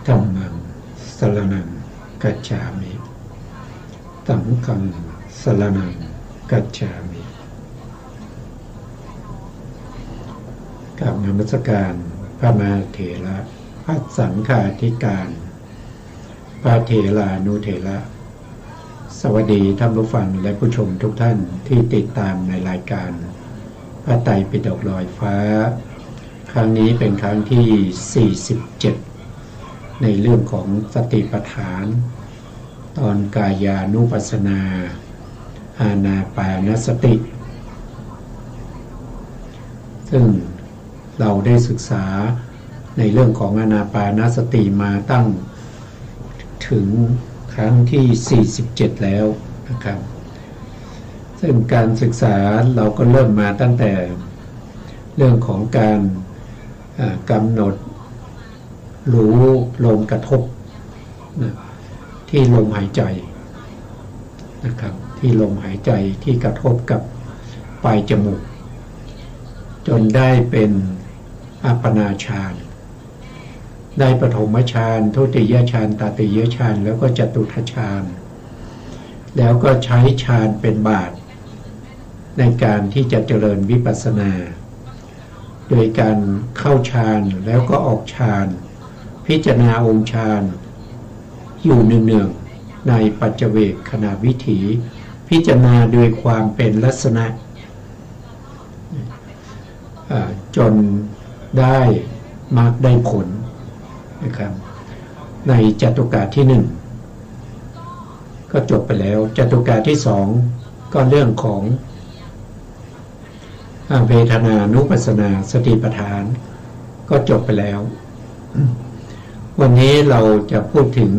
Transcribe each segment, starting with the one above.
ธัมมังสรณังกัจฉามิสังฆังสรณังกัจฉามิกราบนมัสการพระมหาเถระพระสังฆาธิการพระเถรานุเถระสวัสดีท่านผู้ฟังและผู้ชมทุกท่านที่ติดตามในรายการพระไตรปิฎกลอยฟ้าครั้งนี้เป็นครั้งที่47ในเรื่องของสติปัฏฐานตอนกายานุปัสสนาอานาปานสติซึ่งเราได้ศึกษาในเรื่องของอานาปานสติมาตั้งถึงครั้งที่47แล้วนะครับซึ่งการศึกษาเราก็เริ่มมาตั้งแต่เรื่องของการกำหนดรู้ลมกระทบนะที่ลมหายใจนะครับที่ลมหายใจที่กระทบกับปลายจมูกจนได้เป็นอัปปนาฌานได้ปฐมฌานทุติยฌานตติยฌานแล้วก็จตุตฌานแล้วก็ใช้ฌานเป็นบาตรในการที่จะเจริญวิปัสสนาโดยการเข้าฌานแล้วก็ออกฌานพิจารณาองค์ฌานอยู่เนืองๆในปัจเจเวกขณะวิถีพิจารณาโดยความเป็นลักษณะจนได้มรรคได้ผลนะครับในจตุกาที่1ก็จบไปแล้วจตุกาที่2ก็เรื่องของเวทนานุปัสสนาสติปัฏฐานก็จบไปแล้ววันนี้เราจะพูดถึง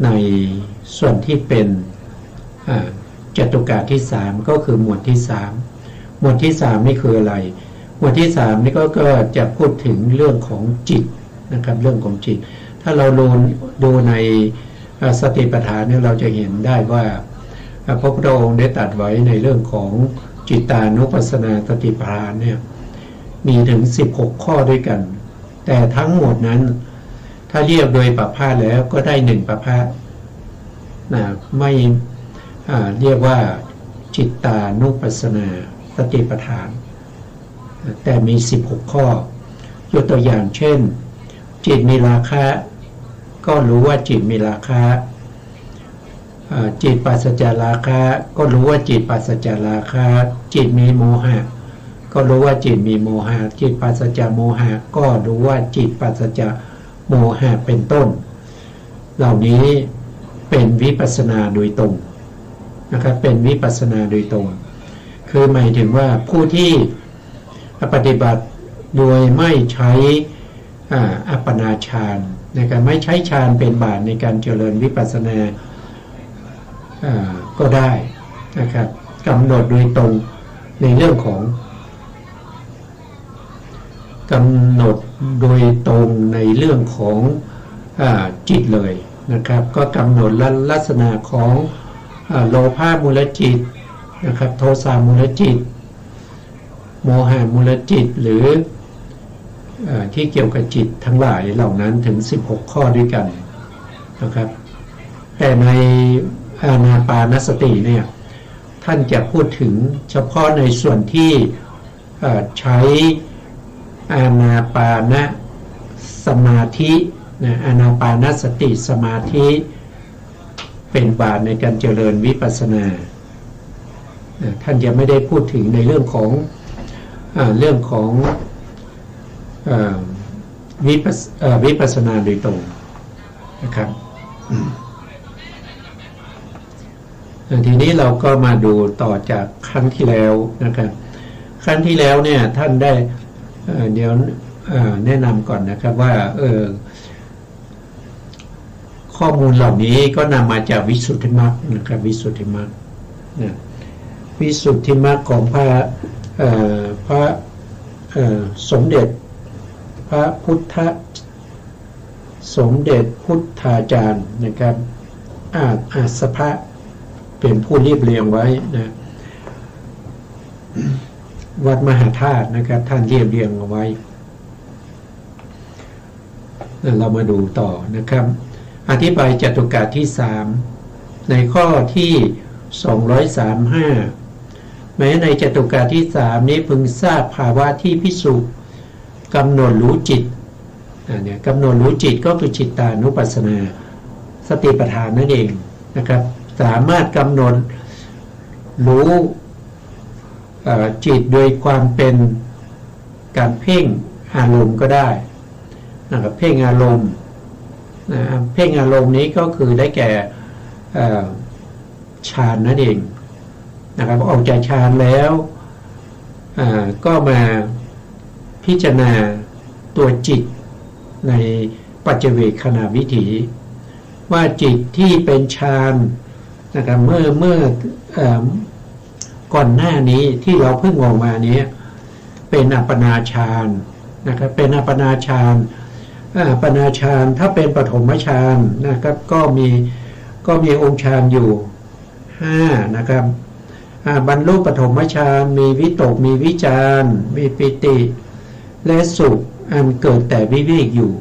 ในส่วนที่เป็นจตุกาที่3ก็คือหมวดที่3หมวดที่3นี่คืออะไรหมวดที่3นี่ก็จะพูดถึงเรื่องของจิตนะครับเรื่องของจิตถ้าเราดูในสติปัฏฐานเนี่ยเราจะเห็นได้ว่าพระพุทธองค์ได้ตรัสไว้ในเรื่องของจิตานุปัสสนาสติปัฏฐานเนี่ยมีถึง16ข้อด้วยกันแต่ทั้งหมดนั้นถ้าเรียกโดยประภาสแล้วก็ได้1ประภาสนะไม่เรียกว่าจิตานุปัสสนาสติปัฏฐานแต่มี16ข้อยกตัวอย่างเช่นจิตมีราคะก็รู้ว่าจิตมีราคะจิตปราศจากราคะก็รู้ว่าจิตปราศจากราคะจิตมีโมหะก็รู้ว่าจิตมีโมหะจิตปราศจากโมหะก็รู้ว่าจิตปราศจากโมหะเป็นต้นเหล่านี้เป็นวิปัสสนาโดยตรงนะครับเป็นวิปัสสนาโดยตรงคือหมายถึงว่าผู้ที่ปฏิบัติโดยไม่ใช้อัปปนาฌานนะครับไม่ใช้ฌานเป็นบาตรในการเจริญวิปัสสนาก็ได้นะครับกำหนดโดยตรงในเรื่องของกำหนดโดยตรงในเรื่องของจิตเลยนะครับก็กำหนดลักษณะของโลภะมูลจิตนะครับโทสะมูลจิตโมหะมูลจิตหรือที่เกี่ยวกับจิตทั้งหลายเหล่านั้นถึง16ข้อด้วยกันนะครับแต่ในอานาปานสติเนี่ยท่านจะพูดถึงเฉพาะในส่วนที่ใช้อานาปานสมาธินะอานาปานสติสมาธิเป็นบาตรในการเจริญวิปัสสนาท่านจะไม่ได้พูดถึงในเรื่องของวิปัสสนาโดยตรงนะครับทีนี้เราก็มาดูต่อจากครั้งที่แล้วนะครับครั้งที่แล้วเนี่ยท่านได้เดี๋ยวแนะนำก่อนนะครับว่าข้อมูลเหล่านี้ก็นำมาจากวิสุทธิมรรคนะครับวิสุทธิมรรคนะวิสุทธิมรรคของพระสมเด็จพระพุทธสมเด็จพุทธาจารย์นะครับอาสภะเป็นผู้เรียบเรียงไว้นะวัดมหาธาตุนะครับท่านเรียบเรียงเอาไว้ เรามาดูต่อนะครับอธิบายจตุกะที่3ในข้อที่235แม้ในจตุกะที่3นี้พึงทราบภาวะที่ภิกษุกำหนดรู้จิตเนี่ยกำหนดรู้จิตก็คือจิตตานุปัสสนาสติปัฏฐานนั่นเองนะครับสามารถกำหนดรู้จิตโดยความเป็นการเพ่งอารมณ์ก็ได้นะครับเพ่งอารมณ์เพ่งอารมณ์นี้ก็คือได้แก่ฌานนั่นเองนะครับออกจากฌานแล้วก็มาพิจารณาตัวจิตในปัจเจเวคขณวิถีว่าจิตที่เป็นฌานนะครับเมื่อก่อนหน้านี้ที่เราเพิ่งออกมานี้เป็นอัปปนาฌานนะครับเป็นอัปปนาฌานอัปปนาฌานถ้าเป็นปฐมฌานนะครับก็มีองค์ฌานอยู่5นะครับบรรลุปฐมฌานมีวิตกมีวิจารมีปิติและสุขอันเกิดแต่วิเวกอยู่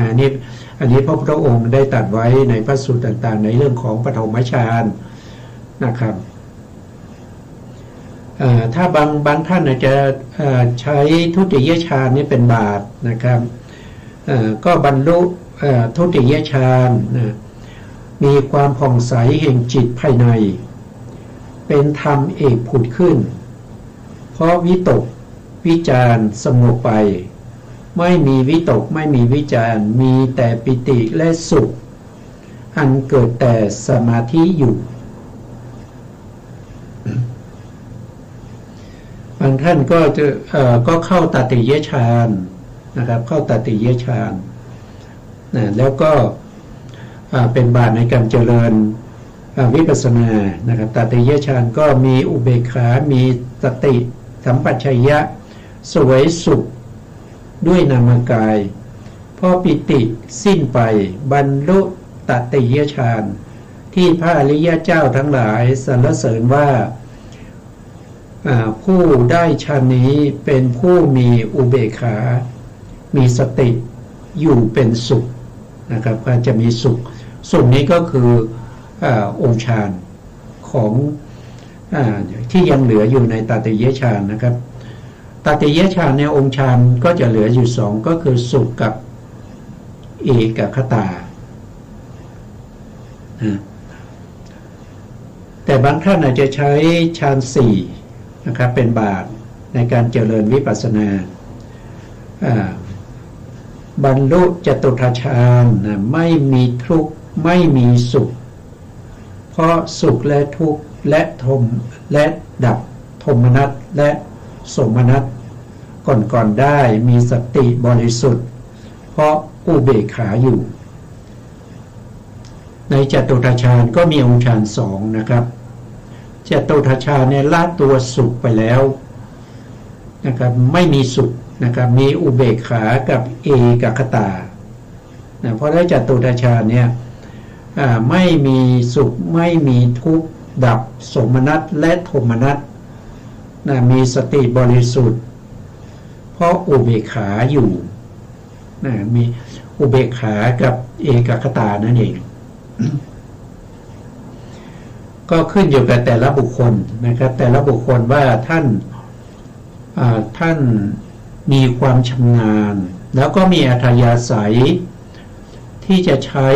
อันนี้พระพุทธองค์ได้ตรัสไว้ในพระสูตรต่างๆในเรื่องของปฐมฌานนะครับถ้าบางท่านอาจจะใช้ทุติยฌานนี่เป็นบาตรนะครับก็บรรลุทุติยฌานมีความผ่องใสแห่งจิตภายในเป็นธรรมเอกผุดขึ้นเพราะวิตกวิจารสงบไปไม่มีวิตกไม่มีวิจารมีแต่ปิติและสุขอันเกิดแต่สมาธิอยู่บางท่านก็จะก็เข้าตติยฌานนะครับเข้าตติยฌานแล้วก็เป็นบาตรในการเจริญวิปัสสนานะครับตติยฌานก็มีอุเบกขามีสติสัมปชัญญะสวยสุขด้วยนามกายพอปิติสิ้นไปบรรลุตติยฌานที่พระอริยเจ้าทั้งหลายสรรเสริญว่าผู้ได้ฌานนี้เป็นผู้มีอุเบกขามีสติอยู่เป็นสุขนะครับก็จะมีสุขนี้ก็คือองค์ฌานของที่ยังเหลืออยู่ในตติยฌานนะครับตติยฌานในองค์ฌานก็จะเหลืออยู่2ก็คือสุขกับเอกคตาแต่บางท่านอาจจะใช้ฌาน4นะครับเป็นบาตรในการเจริญวิปัสสนาบรรลุจตุตถฌานไม่มีทุกข์ไม่มีสุขเพราะสุขและทุกข์และดับโทมนัสและโสมนัสก่อนได้มีสติบริสุทธิ์เพราะอุเบกขาอยู่ในจตุตถฌานก็มีองค์ฌาน2นะครับจตุตถฌานเนี่ยละตัวสุขไปแล้วนะครับไม่มีสุขนะครับมีอุเบกขากับเอกคตาเพราะได้จตุตถฌานเนี่ยไม่มีสุขไม่มีทุกข์ดับโสมนัสและโทมนัสมีสติบริสุทธิ์เพราะอุเบกขาอยู่มีอุเบกขากับเอกคตานั่นเอง ก็ขึ้นอยู่กับแต่ละบุคคลนะครับแต่ละบุคคลว่าท่านมีความชำนาญแล้วก็มีอัธยาศัยที่จะใช้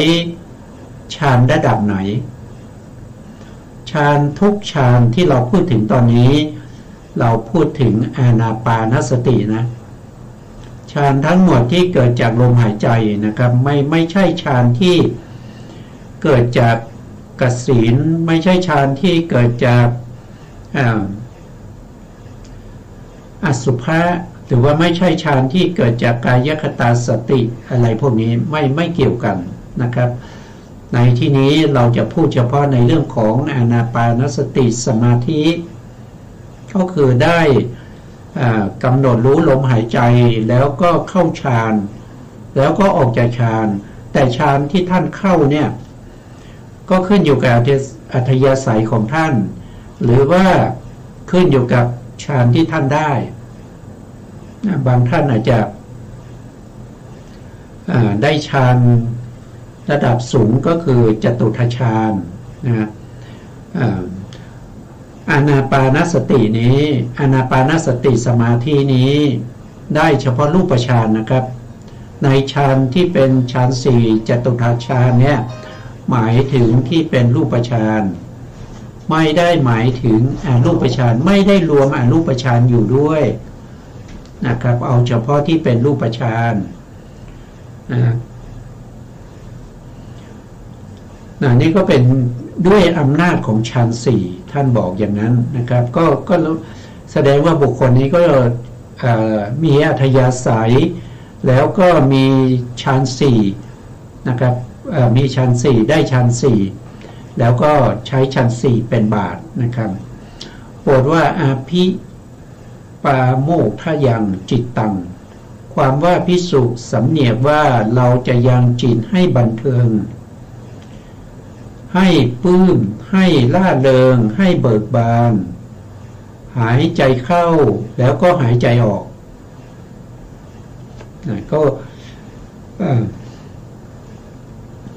ฌานระดับไหนฌานทุกฌานที่เราพูดถึงตอนนี้เราพูดถึงอานาปานสตินะฌานทั้งหมดที่เกิดจากลมหายใจนะครับไม่ใช่ฌานที่เกิดจากกสิณไม่ใช่ฌานที่เกิดจากอสุภะหรือว่าไม่ใช่ฌานที่เกิดจากกายคตาสติอะไรพวกนี้ไม่เกี่ยวกันนะครับในที่นี้เราจะพูดเฉพาะในเรื่องของอานาปานสติสมาธิก็คือได้กำหนดรู้ลมหายใจแล้วก็เข้าฌานแล้วก็ออกจากฌานแต่ฌานที่ท่านเข้าเนี่ยก็ขึ้นอยู่กับอัธยาศัยของท่านหรือว่าขึ้นอยู่กับฌานที่ท่านได้บางท่านอาจจะ ได้ฌานระดับสูงก็คือจตุทัชฌานนะอานาปานสตินี้อานาปานสติสมาธินี้ได้เฉพาะรูปฌานนะครับในฌานที่เป็นฌานสี่จตุทัชฌานเนี่ยหมายถึงที่เป็นรูปฌานไม่ได้หมายถึงอรูปฌานไม่ได้รวมอรูปฌานอยู่ด้วยนะครับเอาเฉพาะที่เป็นรูปฌานนี่ก็เป็นด้วยอำนาจของฌานสี่ท่านบอกอย่างนั้นนะครับก็แสดงว่าบุคคลนี้ก็มีอัธยาศัยแล้วก็มีฌานสี่นะครับมีฌานสี่ได้ฌานสี่แล้วก็ใช้ฌานสี่เป็นบาตรนะครับโปรดว่าอาภิปาโมกขยังจิตตังความว่าภิกษุสำเนียกว่าเราจะยังจิตให้บันเทิงให้ปลื้มให้ล่าเริงให้เบิกบานหายใจเข้าแล้วก็หายใจออกก็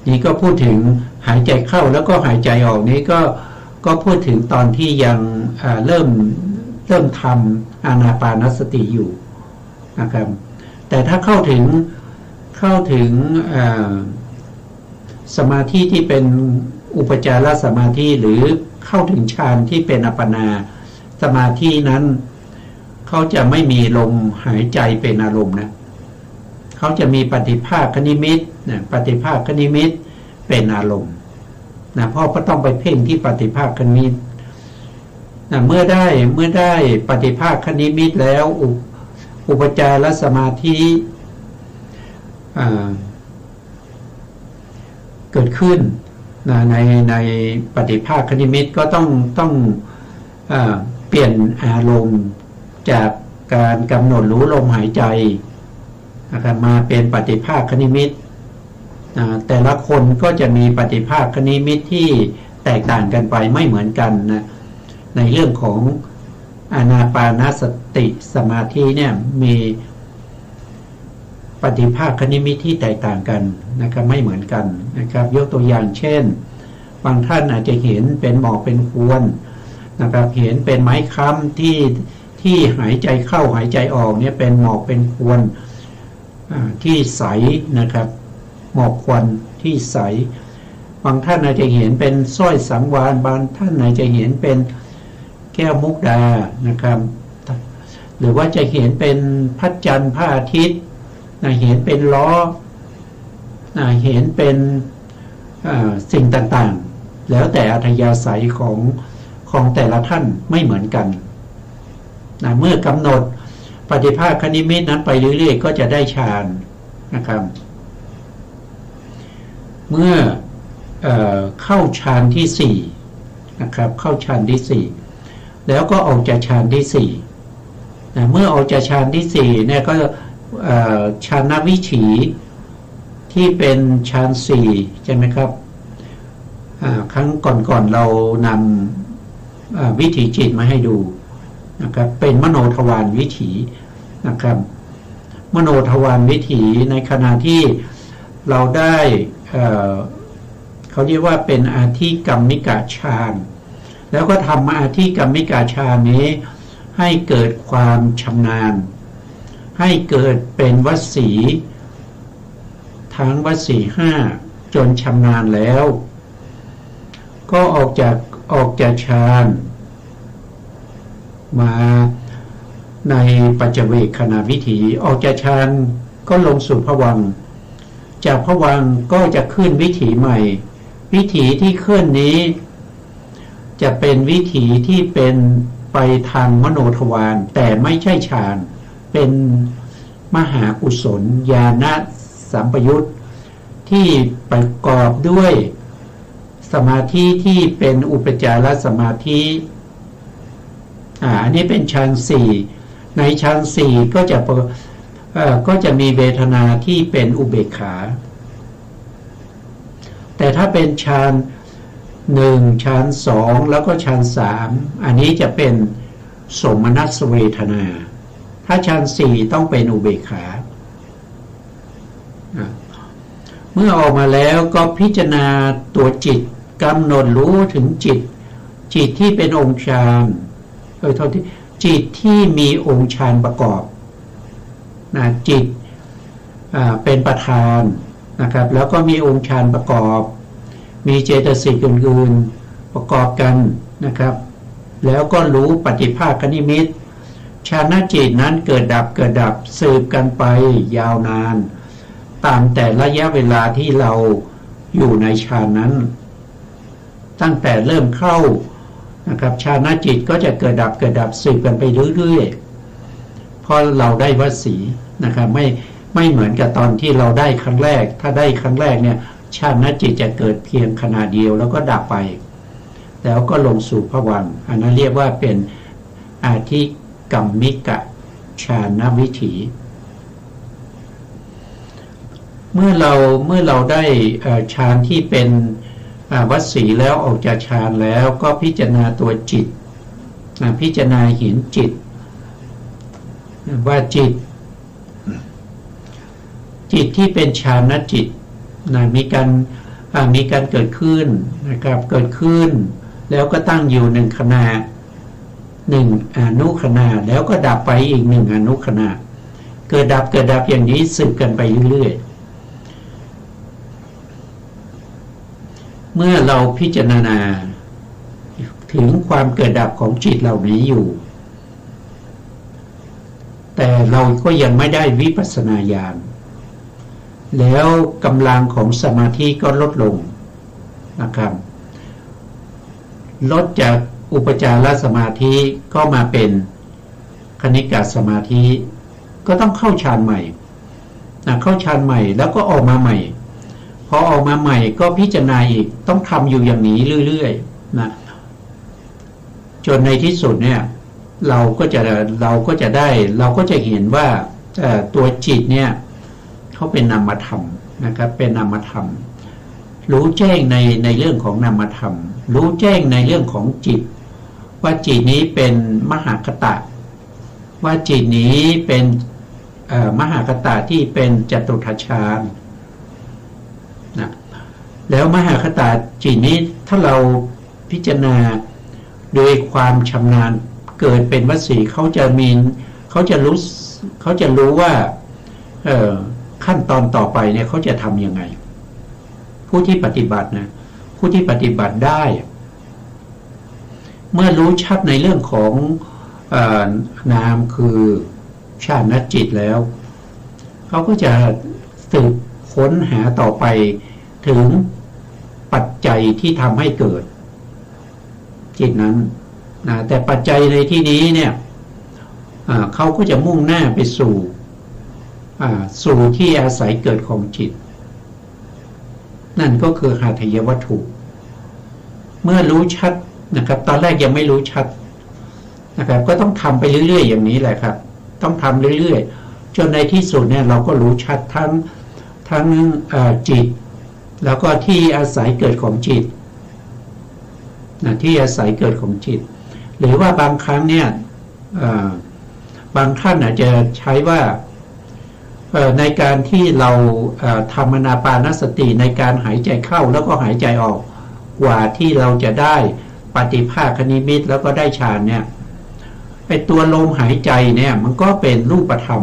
นี่ก็พูดถึงหายใจเข้าแล้วก็หายใจออกนี้ก็พูดถึงตอนที่ยังเริ่มทำอานาปานสติอยู่นะครับแต่ถ้าเข้าถึงสมาธิที่เป็นอุปจารสมาธิหรือเข้าถึงฌานที่เป็นอัปปนาสมาธินั้นเขาจะไม่มีลมหายใจเป็นอารมณ์นะเขาจะมีปฏิภาคนิมิตนะปฏิภาคนิมิตเป็นอารมณ์นะเพราะก็ต้องไปเพ่งที่ปฏิภาคนิมิตนะเมื่อได้ปฏิภาคนิมิตแล้วอุปจารสมาธิเกิดขึ้นนะในปฏิภาคนิมิตก็ต้องเปลี่ยนอารมณ์จากการกำหนดรู้ลมหายใจนะครับมาเป็นปฏิภาคนิมิตแต่ละคนก็จะมีปฏิภาคนิมิตที่แตกต่างกันไปไม่เหมือนกันนะในเรื่องของอานาปานสติสมาธิเนี่ยมีปฏิภาคนิมิตที่แตกต่างกันนะครับไม่เหมือนกันนะครับยกตัวอย่างเช่นบางท่านอาจจะเห็นเป็นหมอกเป็นควันนะครับเห็นเป็นไม้ค้ำที่หายใจเข้าหายใจออกเนี่ยเป็นหมอกเป็นควันที่ใสนะครับหมอกควันที่ใสบางท่านอาจจะเห็นเป็นสร้อยสังวาลบางท่านอาจจะเห็นเป็นแก้วมุกดานะครับหรือว่าจะเห็นเป็นพระจันทร์พระอาทิตย์เห็นเป็นล้อเห็นเป็นสิ่งต่างๆแล้วแต่อัธยาศัยของแต่ละท่านไม่เหมือนกันเมื่อกำหนดปฏิภาคนิมิตนั้นไปเรื่อยๆก็จะได้ฌานนะครับเมื่อเข้าฌานที่สี่นะครับเข้าฌานที่สี่แล้วก็ออกจากฌานที่สี่เมื่อออกจากฌานที่สี่เนี่ยก็ฌานวิถีที่เป็นฌานสี่ใช่ไหมครับครั้งก่อนเรานำวิถีจิตมาให้ดูนะครับเป็นมโนทวารวิถีนะครับมโนทวารวิถีในขณะที่เราได้เขาเรียกว่าเป็นอาทิกรรมิกาฌานแล้วก็ทำอาทิกรรมิกาฌานนี้ให้เกิดความชำนาญให้เกิดเป็นวสีทั้งวสีห้าจนชำนาญแล้วก็ออกจากฌานมาในปัจเจเวคขณะวิถีออกจากฌานก็ลงสู่ภวังค์จากภวังค์ก็จะขึ้นวิถีใหม่วิถีที่ขึ้นนี้จะเป็นวิถีที่เป็นไปทางมโนทวารแต่ไม่ใช่ฌานเป็นมหากุศลญาณสัมปยุตที่ประกอบด้วยสมาธิที่เป็นอุปจารสมาธิอันนี้เป็นฌานสี่ในฌานสี่ก็จะมีเวทนาที่เป็นอุเบกขาแต่ถ้าเป็นฌานหนึ่งฌานสองแล้วก็ฌานสามอันนี้จะเป็นโสมนัสเวทนาถ้าฌานสี่ต้องเป็นอุเบกขา เมื่อออกมาแล้วก็พิจารณาตัวจิตกำหนดรู้ถึงจิตที่เป็นองค์ฌานเท่าที่จิตที่มีองค์ฌานประกอบนะจิตเป็นประธานนะครับแล้วก็มีองค์ฌานประกอบมีเจตสิกอื่นๆประกอบกันนะครับแล้วก็รู้ปฏิภาคนิมิตฌานจิตนั้นเกิดดับสืบกันไปยาวนานตามแต่ระยะเวลาที่เราอยู่ในฌานนั้นตั้งแต่เริ่มเข้านะครับฌานจิตก็จะเกิดดับสืบกันไปเรื่อยๆพอเราได้วสีนะครับไม่เหมือนกับตอนที่เราได้ครั้งแรกถ้าได้ครั้งแรกเนี่ยฌานจิตจะเกิดเพียงขณะเดียวแล้วก็ดับไปแล้วก็ลงสู่ภวังค์อันนั้นเรียกว่าเป็นอาทิกัมมิกะฌานวิถีเมื่อเราได้ฌานที่เป็นวสีแล้วออกจากฌานแล้วก็พิจารณาตัวจิตพิจารณาเห็นจิตว่าจิตที่เป็นฌานจิตมีการเกิดขึ้นนะครับเกิดขึ้นแล้วก็ตั้งอยู่หนึ่งขณะหนึ่งอนุขณะแล้วก็ดับไปอีกหนึ่งอนุขณะเกิดดับอย่างนี้สืบกันไปเรื่อยๆเมื่อเราพิจารณาถึงความเกิดดับของจิตเหล่านี้อยู่แต่เราก็ยังไม่ได้วิปัสสนาญาณแล้วกำลังของสมาธิก็ลดลงนะครับลดจากอุปจารสมาธิก็มาเป็นคณิกะสมาธิก็ต้องเข้าฌานใหม่เข้าฌานใหม่แล้วก็ออกมาใหม่พอออกมาใหม่ก็พิจารณาอีกต้องทำอยู่อย่างนี้เรื่อยๆนะจนในที่สุดเนี่ยเราก็จะเห็นว่าตัวจิตเนี่ยเขาเป็นนามธรรมนะครับเป็นนามธรรมรู้แจ้งในเรื่องของนามธรรมรู้แจ้งในเรื่องของจิตว่าจิตนี้เป็นมหคตะว่าจิตนี้เป็นมหคตะที่เป็นจตุทัชฌานนะแล้วมหคตะจิตนี้ถ้าเราพิจารณาโดยความชำนาญเกิดเป็นวสีเขาจะรู้ว่าขั้นตอนต่อไปเนี่ยเขาจะทำยังไงผู้ที่ปฏิบัตินะผู้ที่ปฏิบัติได้เมื่อรู้ชัดในเรื่องของนามคือฌานจิตแล้วเขาก็จะสืบค้นหาต่อไปถึงปัจจัยที่ทำให้เกิดจิตนั้นนะแต่ปัจจัยในที่นี้เนี่ยเขาก็จะมุ่งหน้าไปสู่ที่อาศัยเกิดของจิตนั่นก็คือหาทายวัตถุเมื่อรู้ชัดนะครับตอนแรกยังไม่รู้ชัดนะครับก็ต้องทำไปเรื่อยๆอย่างนี้แหละครับต้องทำเรื่อยๆจนในที่สุดเนี่ยเราก็รู้ชัดทั้งจิตแล้วก็ที่อาศัยเกิดของจิตที่อาศัยเกิดของจิตหรือว่าบางครั้งเนี่ยบางท่านอาจจะใช้ว่าในการที่เราทำอานาปานสติในการหายใจเข้าแล้วก็หายใจออกกว่าที่เราจะได้ปฏิภาคนิมิตแล้วก็ได้ฌานเนี่ยไอ้ตัวลมหายใจเนี่ยมันก็เป็นรูปธรรม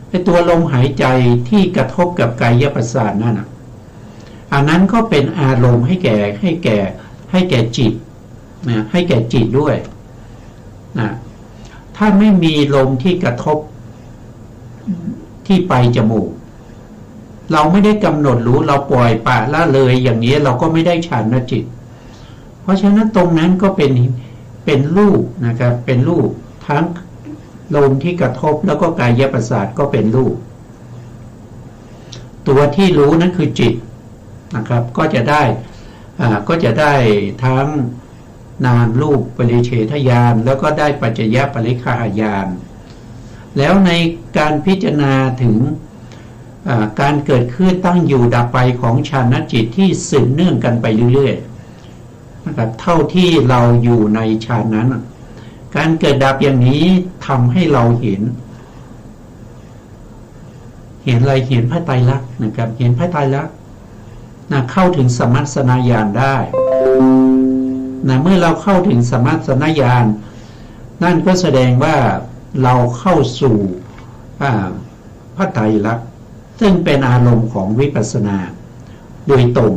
ไอ้ตัวลมหายใจที่กระทบกับกายประสาทนั่นน่ะอันนั้นก็เป็นอารมณ์ให้แก่จิตนะให้แก่จิตด้วยนะถ้าไม่มีลมที่กระทบที่ไปจมูกเราไม่ได้กำหนดรู้เราปล่อยปละละเลยอย่างนี้เราก็ไม่ได้ฌานจิตเพราะฉะนั้นตรงนั้นก็เป็นรูปนะครับเป็นรูปทั้งลมที่กระทบแล้วก็กายประสาทก็เป็นรูปตัวที่รู้นั้นคือจิตนะครับก็จะได้ทั้งนามรูปปริเฉทญาณแล้วก็ได้ปัจจยปริฆาญาณแล้วในการพิจารณาถึงการเกิดขึ้นตั้งอยู่ดับไปของฌานจิตที่สืบเนื่องกันไปเรื่อยๆนะครับเท่าที่เราอยู่ในฌานนั้นการเกิดดับอย่างนี้ทำให้เราเห็น เห็นอะไรเห็นพระไตรลักษณ์นะครับเห็นพระไตรลักษณ์นะเข้าถึงสมัสนญาณได้นะเมื่อเราเข้าถึงสมัสนญาณนั่นก็แสดงว่าเราเข้าสู่พระไตรลักษณ์ซึ่งเป็นอารมณ์ของวิปัสสนาโดยตรง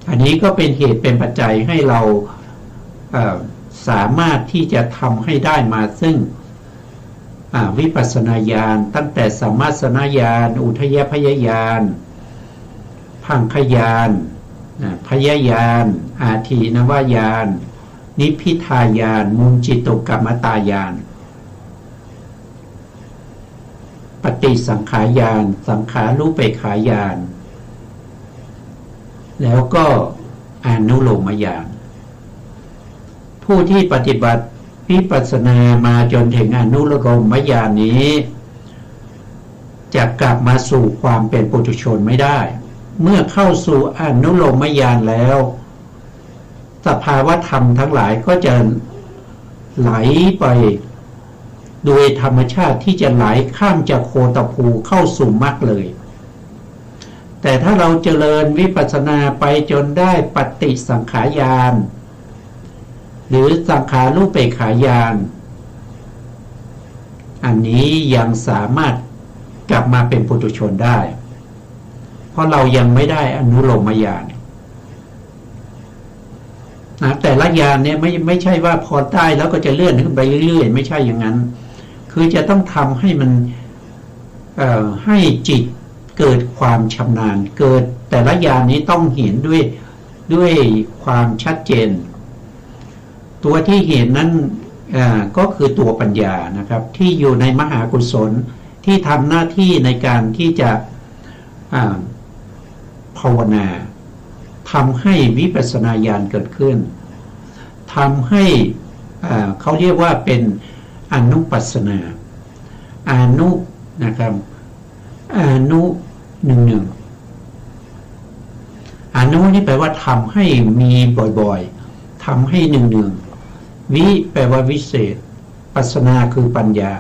อันนี้ก็เป็นเหตุเป็นปัจจัยให้เราสามารถที่จะทำให้ได้มาซึ่งวิปัสสนาญาณตั้งแต่สัมมาสนญาณอุทยพยญาณพังคญาณพยญาณอาทีนวญาณนิพพิทายานมุญจิตุกรรมตายานปฏิสังขารญาณสังขารุเปกขายานแล้วก็อนุโลมญาณผู้ที่ปฏิบัติวิปัสสนามาจนถึงอนุโลมญาณนี้จะกลับมาสู่ความเป็นปุถุชนไม่ได้เมื่อเข้าสู่อนุโลมญาณแล้วสภาวธรรมทั้งหลายก็จะไหลไปโดยธรรมชาติที่จะไหลข้ามจากโคตภูเข้าสู่มรรคเลยแต่ถ้าเราเจริญวิปัสสนาไปจนได้ปฏิสังขารญาณหรือสังขารุเปกขายานอันนี้ยังสามารถกลับมาเป็นปุถุชนได้เพราะเรายังไม่ได้อนุโลมญาณนะแต่ละญาณเนี่ยไม่ใช่ว่าพอได้แล้วก็จะเลื่อนขึ้นไปเรื่อยๆไม่ใช่อย่างนั้นคือจะต้องทำให้มันให้จิตเกิดความชำนาญเกิดแต่ละญาณนี้ต้องเห็นด้วยความชัดเจนตัวที่เห็นนั้นก็คือตัวปัญญานะครับที่อยู่ในมหากุศลที่ทำหน้าที่ในการที่จะภาวนาทำให้วิปัสสนาญาณเกิดขึ้นทำให้เขาเรียกว่าเป็นอนุปัสสนาอนุนะครับอนุหนึ่งอนุนี่แปลว่าทำให้มีบ่อยๆทำให้หนึ่งวิแปลว่าวิเศษปัสสนาคือปัญญา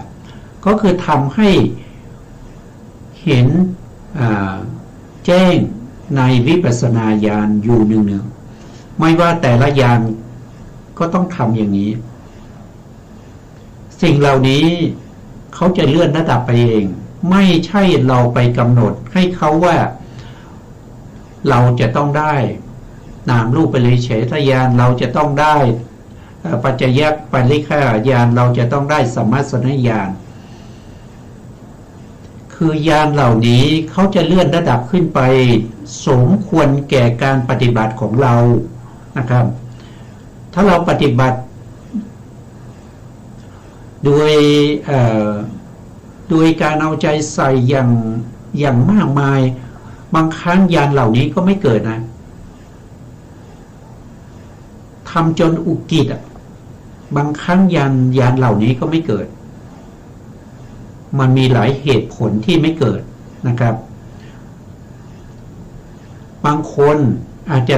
ก็คือทำให้เห็นแจ้งในวิปัสสนาญาณอยู่หนึ่งไม่ว่าแต่ละญาณก็ต้องทำอย่างนี้สิ่งเหล่านี้เขาจะเลื่อนระดับไปเองไม่ใช่เราไปกำหนดให้เขาว่าเราจะต้องได้นามรูปปริเฉทญาณเราจะต้องได้ปัจจยปริฆาญาณเราจะต้องได้สัมมาสนญาณคือญาณเหล่านี้เขาจะเลื่อนระดับขึ้นไปสมควรแก่การปฏิบัติของเรานะครับถ้าเราปฏิบัติโดยการเอาใจใส่อย่างมากมายบางครั้งญาณเหล่านี้ก็ไม่เกิดนะทำจนอุกิจบางครั้งญาณเหล่านี้ก็ไม่เกิดมันมีหลายเหตุผลที่ไม่เกิดนะครับบางคนอาจจะ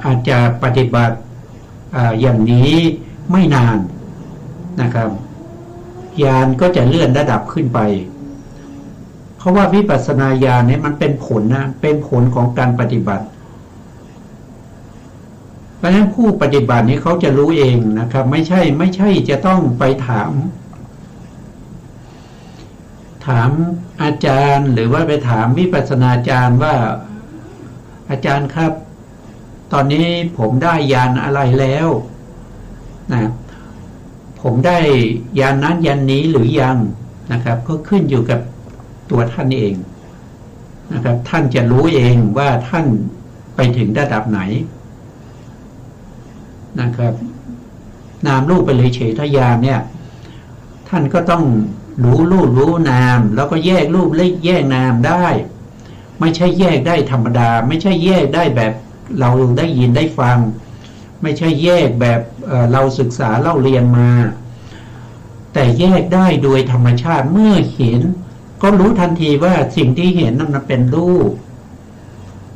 อาจจะปฏิบัติอย่างนี้ไม่นานนะครับญาณก็จะเลื่อนระดับขึ้นไปเพราะว่าวิปัสสนาญาณเนี่ยมันเป็นผลนะเป็นผลของการปฏิบัติเพราะฉะนั้นผู้ปฏิบัตินี้เขาจะรู้เองนะครับไม่ใช่จะต้องไปถามอาจารย์หรือว่าไปถามวิปัสสนาจารย์ว่าอาจารย์ครับตอนนี้ผมได้ญาณอะไรแล้วนะผมได้ญาณนั้นญาณนี้หรือยังนะครับก็ขึ้นอยู่กับตัวท่านเองนะครับท่านจะรู้เองว่าท่านไปถึงระดับไหนนะครับนามรูปปริเฉทญาณเนี่ยท่านก็ต้องรู้รูปรู้นามแล้วก็แยกรูปและแยกนามได้ไม่ใช่แยกได้ธรรมดาไม่ใช่แยกได้แบบเราได้ยินได้ฟังไม่ใช่แยกแบบเราศึกษาเล่าเรียนมาแต่แยกได้โดยธรรมชาติเมื่อเห็นก็รู้ทันทีว่าสิ่งที่เห็นนั้นเป็นรูป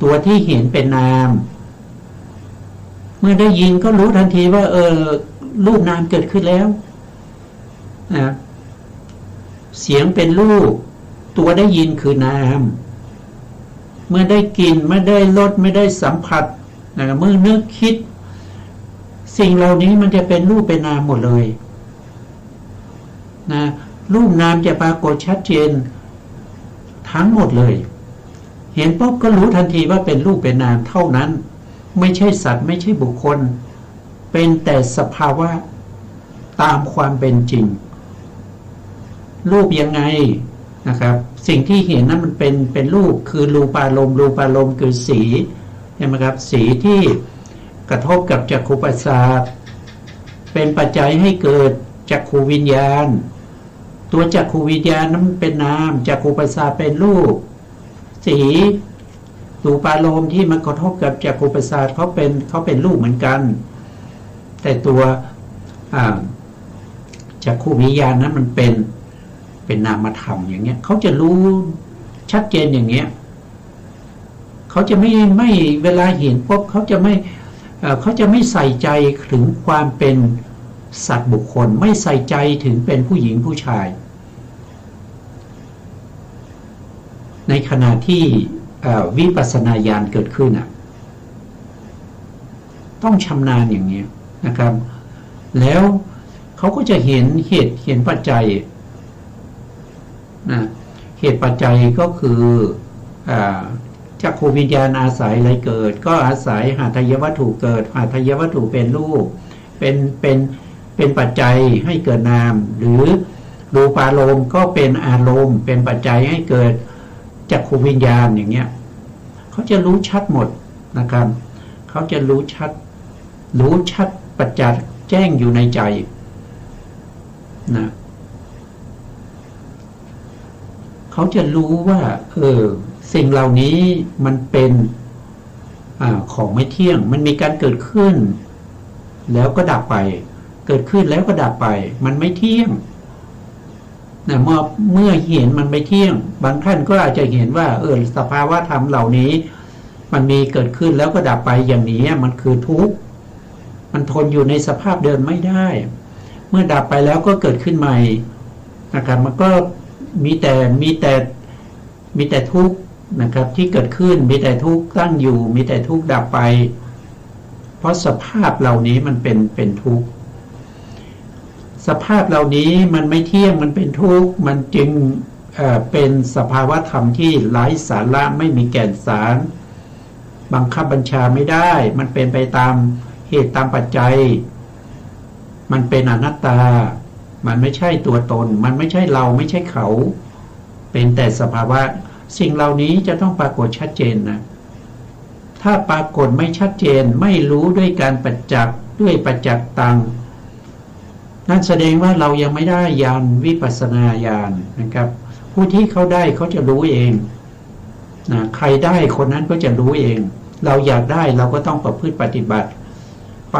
ตัวที่เห็นเป็นนามเมื่อได้ยินก็รู้ทันทีว่ารูปนามเกิดขึ้นแล้วนะเสียงเป็นรูป ตัวได้ยินคือนามเมื่อได้กลิ่นไม่ได้รสไม่ได้สัมผัสเมื่อนึกคิดสิ่งเหล่านี้มันจะเป็นรูปเป็นนามหมดเลยนะรูปนามจะปรากฏชัดเจนทั้งหมดเลยเห็นปุ๊บก็รู้ทันทีว่าเป็นรูปเป็นนามเท่านั้นไม่ใช่สัตว์ไม่ใช่บุคคลเป็นแต่สภาวะตามความเป็นจริงรูปยังไงนะครับสิ่งที่เห็นนั้นมันเป็นรูปคือรูปารมณ์รูปารมณ์คือสีใช่ไหมครับสีที่กระทบกับจักขุประสาทเป็นปัจจัยให้เกิดจักขุวิญญาณตัวจักขุวิญญาณนั้นเป็นนามจักขุประสาทเป็นรูปสีรูปารมณ์ที่มันกระทบกับจักขุประสาทเขาเป็นรูปเหมือนกันแต่ตัวจักขุวิญญาณนั้นมันเป็นนามธรรมอย่างเงี้ยเขาจะรู้ชัดเจนอย่างเงี้ยเขาจะไม่เวลาเห็นปุ๊บเขาจะไม่ใส่ใจถึงความเป็นสัตว์บุคคลไม่ใส่ใจถึงเป็นผู้หญิงผู้ชายในขณะที่วิปัสสนาญาณเกิดขึ้นต้องชำนาญอย่างนี้นะครับแล้วเขาก็จะเห็นเหตุเห็นปัจจัยนะเหตุปัจจัยก็คือจักขุวิญญาณอาศัยอะไรเกิดก็อาศัยหาทายวัตถุเกิดหาทายวัตถุเป็นรูปเป็นปัจจัยให้เกิดนามหรือรูปารมณ์ก็เป็นอารมณ์เป็นปัจจัยให้เกิดจักขุวิญญาณอย่างเงี้ยเขาจะรู้ชัดหมดนะครับเขาจะรู้ชัดประจักษ์แจ้งอยู่ในใจนะเขาจะรู้ว่าสิ่งเหล่านี้มันเป็นของไม่เที่ยงมันมีการเกิดขึ้นแล้วก็ดับไปเกิดขึ้นแล้วก็ดับไปมันไม่เที่ยงนะเมื่อเห็นมันไม่เที่ยงบางท่านก็อาจจะเห็นว่าสภาวะธรรมเหล่านี้มันมีเกิดขึ้นแล้วก็ดับไปอย่างนี้มันคือทุกข์มันทนอยู่ในสภาพเดิมไม่ได้เมื่อดับไปแล้วก็เกิดขึ้นใหม่นะครับมันก็มีแต่ทุกข์นะครับที่เกิดขึ้นมีแต่ทุกข์ตั้งอยู่มีแต่ทุกข์ดับไปเพราะสภาพเหล่านี้มันเป็นทุกข์สภาพเหล่านี้มันไม่เที่ยงมันเป็นทุกข์มันจึงเป็นสภาวะธรรมที่ไร้สาระไม่มีแก่นสารบังคับบัญชาไม่ได้มันเป็นไปตามเหตุตามปัจจัยมันเป็นอนัตตามันไม่ใช่ตัวตนมันไม่ใช่เราไม่ใช่เขาเป็นแต่สภาวะสิ่งเหล่านี้จะต้องปรากฏชัดเจนนะถ้าปรากฏไม่ชัดเจนไม่รู้ด้วยการประจักษ์ด้วยประจักษ์ตังนั่นแสดงว่าเรายังไม่ได้ญาณวิปัสสนาญาณนะครับผู้ที่เขาได้เขาจะรู้เองนะใครได้คนนั้นก็จะรู้เองเราอยากได้เราก็ต้องประพฤติปฏิบัติไป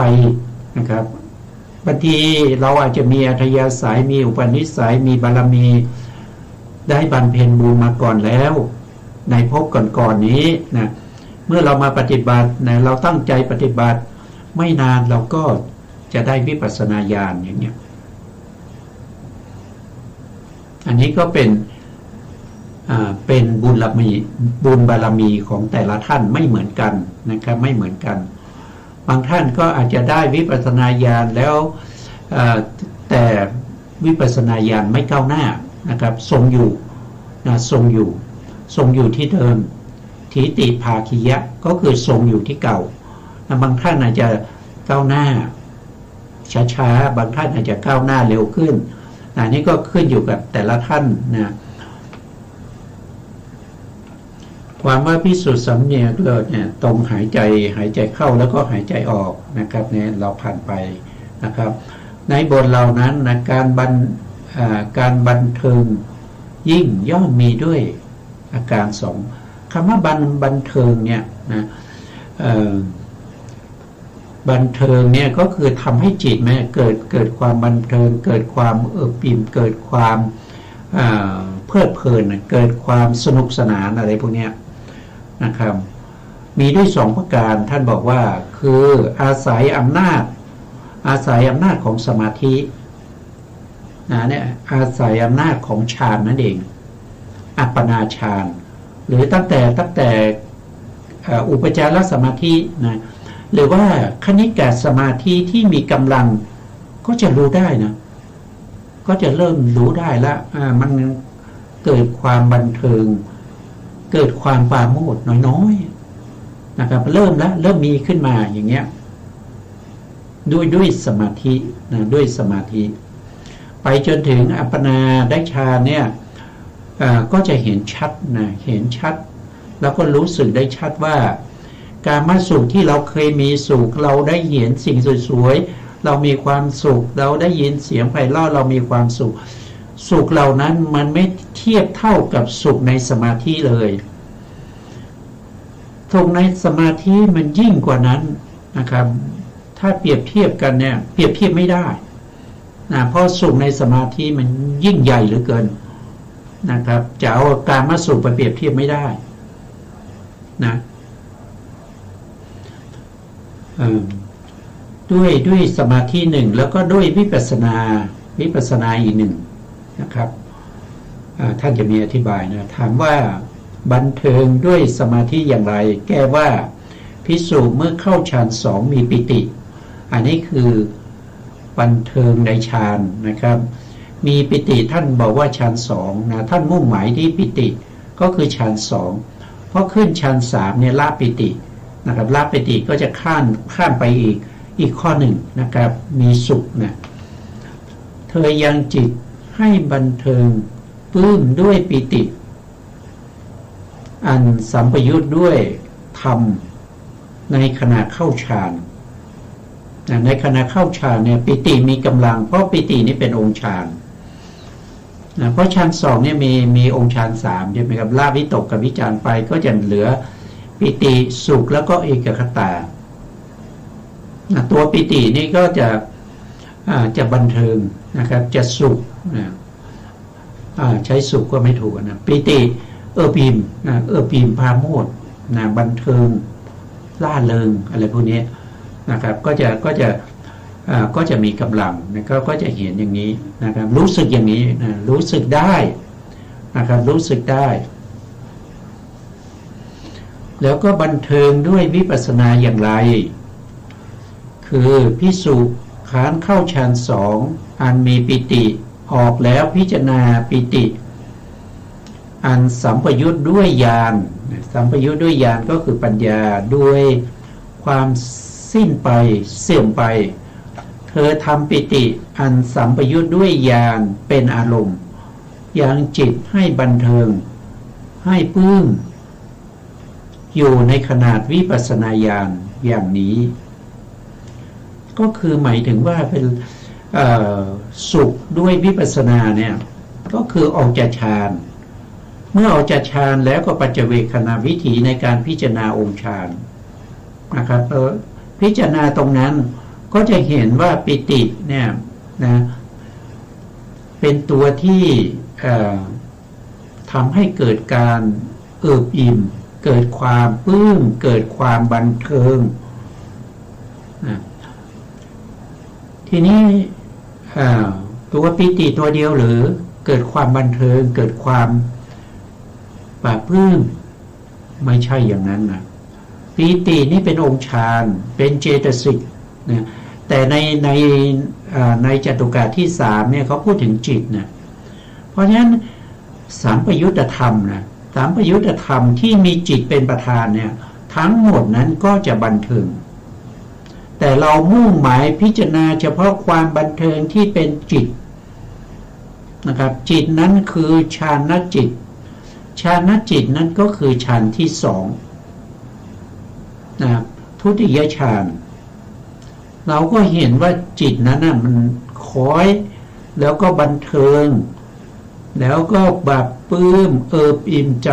นะครับบางทีเราอาจจะมีอัธยาศัยมีอุปนิสัยมีบารมีได้บรรเพ็ญบุญมาก่อนแล้วในภพก่อนนี้นะเมื่อเรามาปฏิบัตินะเราตั้งใจปฏิบัติไม่นานเราก็จะได้วิปัสสนาญาณอย่างเนี้ยอันนี้ก็เป็นบุญบารมีของแต่ละท่านไม่เหมือนกันนะครับไม่เหมือนกันบางท่านก็อาจจะได้วิปัสสนาญาณแล้วแต่วิปัสสนาญาณไม่ก้าวหน้านะครับทรงอยู่ทรงอยู่ที่เดิมทิฏฐิภาคียะก็คือทรงอยู่ที่เก่าบางท่านอาจจะก้าวหน้าช้าๆบางท่านอาจจะก้าวหน้าเร็วขึ้นนี่ก็ขึ้นอยู่กับแต่ละท่านนะความว่าพิสุทธิสำเนียกเลยเนี่ยตรงหายใจเข้าแล้วก็หายใจออกนะครับเนี่ยเราผ่านไปนะครับในบทเหล่านั้นนะการบันเทิงยิ่งย่อมมีด้วยอาการสองคำว่าบันเทิงเนี่ยนะบันเทิงเนี่ยก็คือทำให้จิตเกิดความบันเทิงเกิดความอิ่มเกิดความเพลิดเพลินเกิดความสนุกสนานอะไรพวกเนี้ยนะครับมีด้วยสองประการท่านบอกว่าคืออาศัยอำนาจของสมาธิเนี่ยอาศัยอำนาจของฌานนั่นเอง อัปปนาฌานหรือตั้งแต่อุปจารสมาธินะหรือว่าคณิกะสมาธิที่มีกำลังก็จะรู้ได้นะก็จะเริ่มรู้ได้ละมันเกิดความบันเทิงเกิดความปราโมทย์น้อยๆนะครับเริ่มมีขึ้นมาอย่างเงี้ยด้วยสมาธินะด้วยสมาธิไปจนถึงอัปปนาได้ฌานเนี่ยก็จะเห็นชัดนะเห็นชัดแล้วก็รู้สึกได้ชัดว่าการมาสุขที่เราเคยมีสุขเราได้เห็นสิ่งสวยๆเรามีความสุขเราได้ยินเสียงไพเราะเรามีความสุขสุขเหล่านั้นมันไม่เทียบเท่ากับสุขในสมาธิเลยสุขในสมาธิมันยิ่งกว่านั้นนะครับถ้าเปรียบเทียบกันเนี่ยเปรียบเทียบไม่ได้นะเพราะสุขในสมาธิมันยิ่งใหญ่เหลือเกินนะครับจะเอาการมาสุขไปเปรียบเทียบไม่ได้นะด้วยสมาธิหนึ่งแล้วก็ด้วยวิปัสสนาอีกหนึ่งนะครับท่านจะมีอธิบายนะถามว่าบันเทิงด้วยสมาธิอย่างไรแก้ว่าภิกษุเมื่อเข้าฌานสองมีปิติอันนี้คือบันเทิงในฌานนะครับมีปิติท่านบอกว่าฌานสองนะท่านมุ่งหมายที่ปิติก็คือฌานสองเพราะขึ้นฌานสามเนี่ยละปิตินะครับละปิติก็จะข้ามไปอีกข้อหนึ่งนะครับมีสุขนะเธอยังจิตให้บันเทิงปลื้มด้วยปิติอันสัมปยุทธ์ด้วยธรรมในขณะเข้าฌานในขณะเข้าฌานเนี่ยปิติมีกำลังเพราะปิตินี่เป็นองค์ฌานเพราะฌานสองเนี่ยมีองค์ฌานสามใช่ไหมครับละวิตกกับวิจารไปก็จะเหลือปิติสุขแล้วก็เอกคตาตัวปิตินี่ก็จะบันเทิงนะครับจะสุขใช้สุขก็ไม่ถูกนะปิติปีมปีมพาโมดนะบันเทิงล่าเริงอะไรพวกนี้นะครับก็จะมีกำลังนะก็จะเห็นอย่างนี้นะครับรู้สึกอย่างนี้นะรู้สึกได้นะครับรู้สึกได้แล้วก็บันเทิงด้วยวิปัสสนาอย่างไรคือภิกษุขานเข้าฌานสองอันมีปิติออกแล้วพิจารณาปิติอันสัมปยุทธ์ด้วยญาณสัมปยุทธ์ด้วยญาณก็คือปัญญาด้วยความสิ้นไปเสื่อมไปเธอทำปิติอันสัมปยุทธ์ด้วยญาณเป็นอารมณ์ยังจิตให้บันเทิงให้ปลื้มอยู่ในขนาดวิปัสสนาญาณอย่างนี้ก็คือหมายถึงว่าเป็นสุขด้วยวิปัสสนาเนี่ยก็คือออกจากฌานเมื่อออกจากฌานแล้วก็ปัจเจเวคขณวิถีในการพิจารณาองค์ฌานนะครับพิจารณาตรงนั้นก็จะเห็นว่าปิติเนี่ยนะเป็นตัวที่ทำให้เกิดการเอิบอิ่มเกิดความปลื้มเกิดความบันเทิงนะทีนี้ตัวปิติตัวเดียวหรือเกิดความบันเทิงเกิดความปราบปลื้มไม่ใช่อย่างนั้นนะปิตินี่เป็นองค์ฌานเป็นเจตสิกนะแต่ในจตุกะที่สามเนี่ยเขาพูดถึงจิตนะเพราะฉะนั้นสัมปยุตธรรมนะสัมปยุตธรรมที่มีจิตเป็นประธานเนี่ยทั้งหมดนั้นก็จะบันเทิงแต่เรามุ่งหมายพิจารณาเฉพาะความบันเทิงที่เป็นจิตนะครับจิตนั้นคือฌานจิตฌานจิตนั้นก็คือฌานที่สองนะทุติยฌานเราก็เห็นว่าจิตนั้นนะมันคอยแล้วก็บันเทิงแล้วก็แบบปลื้มเอิบอิ่มใจ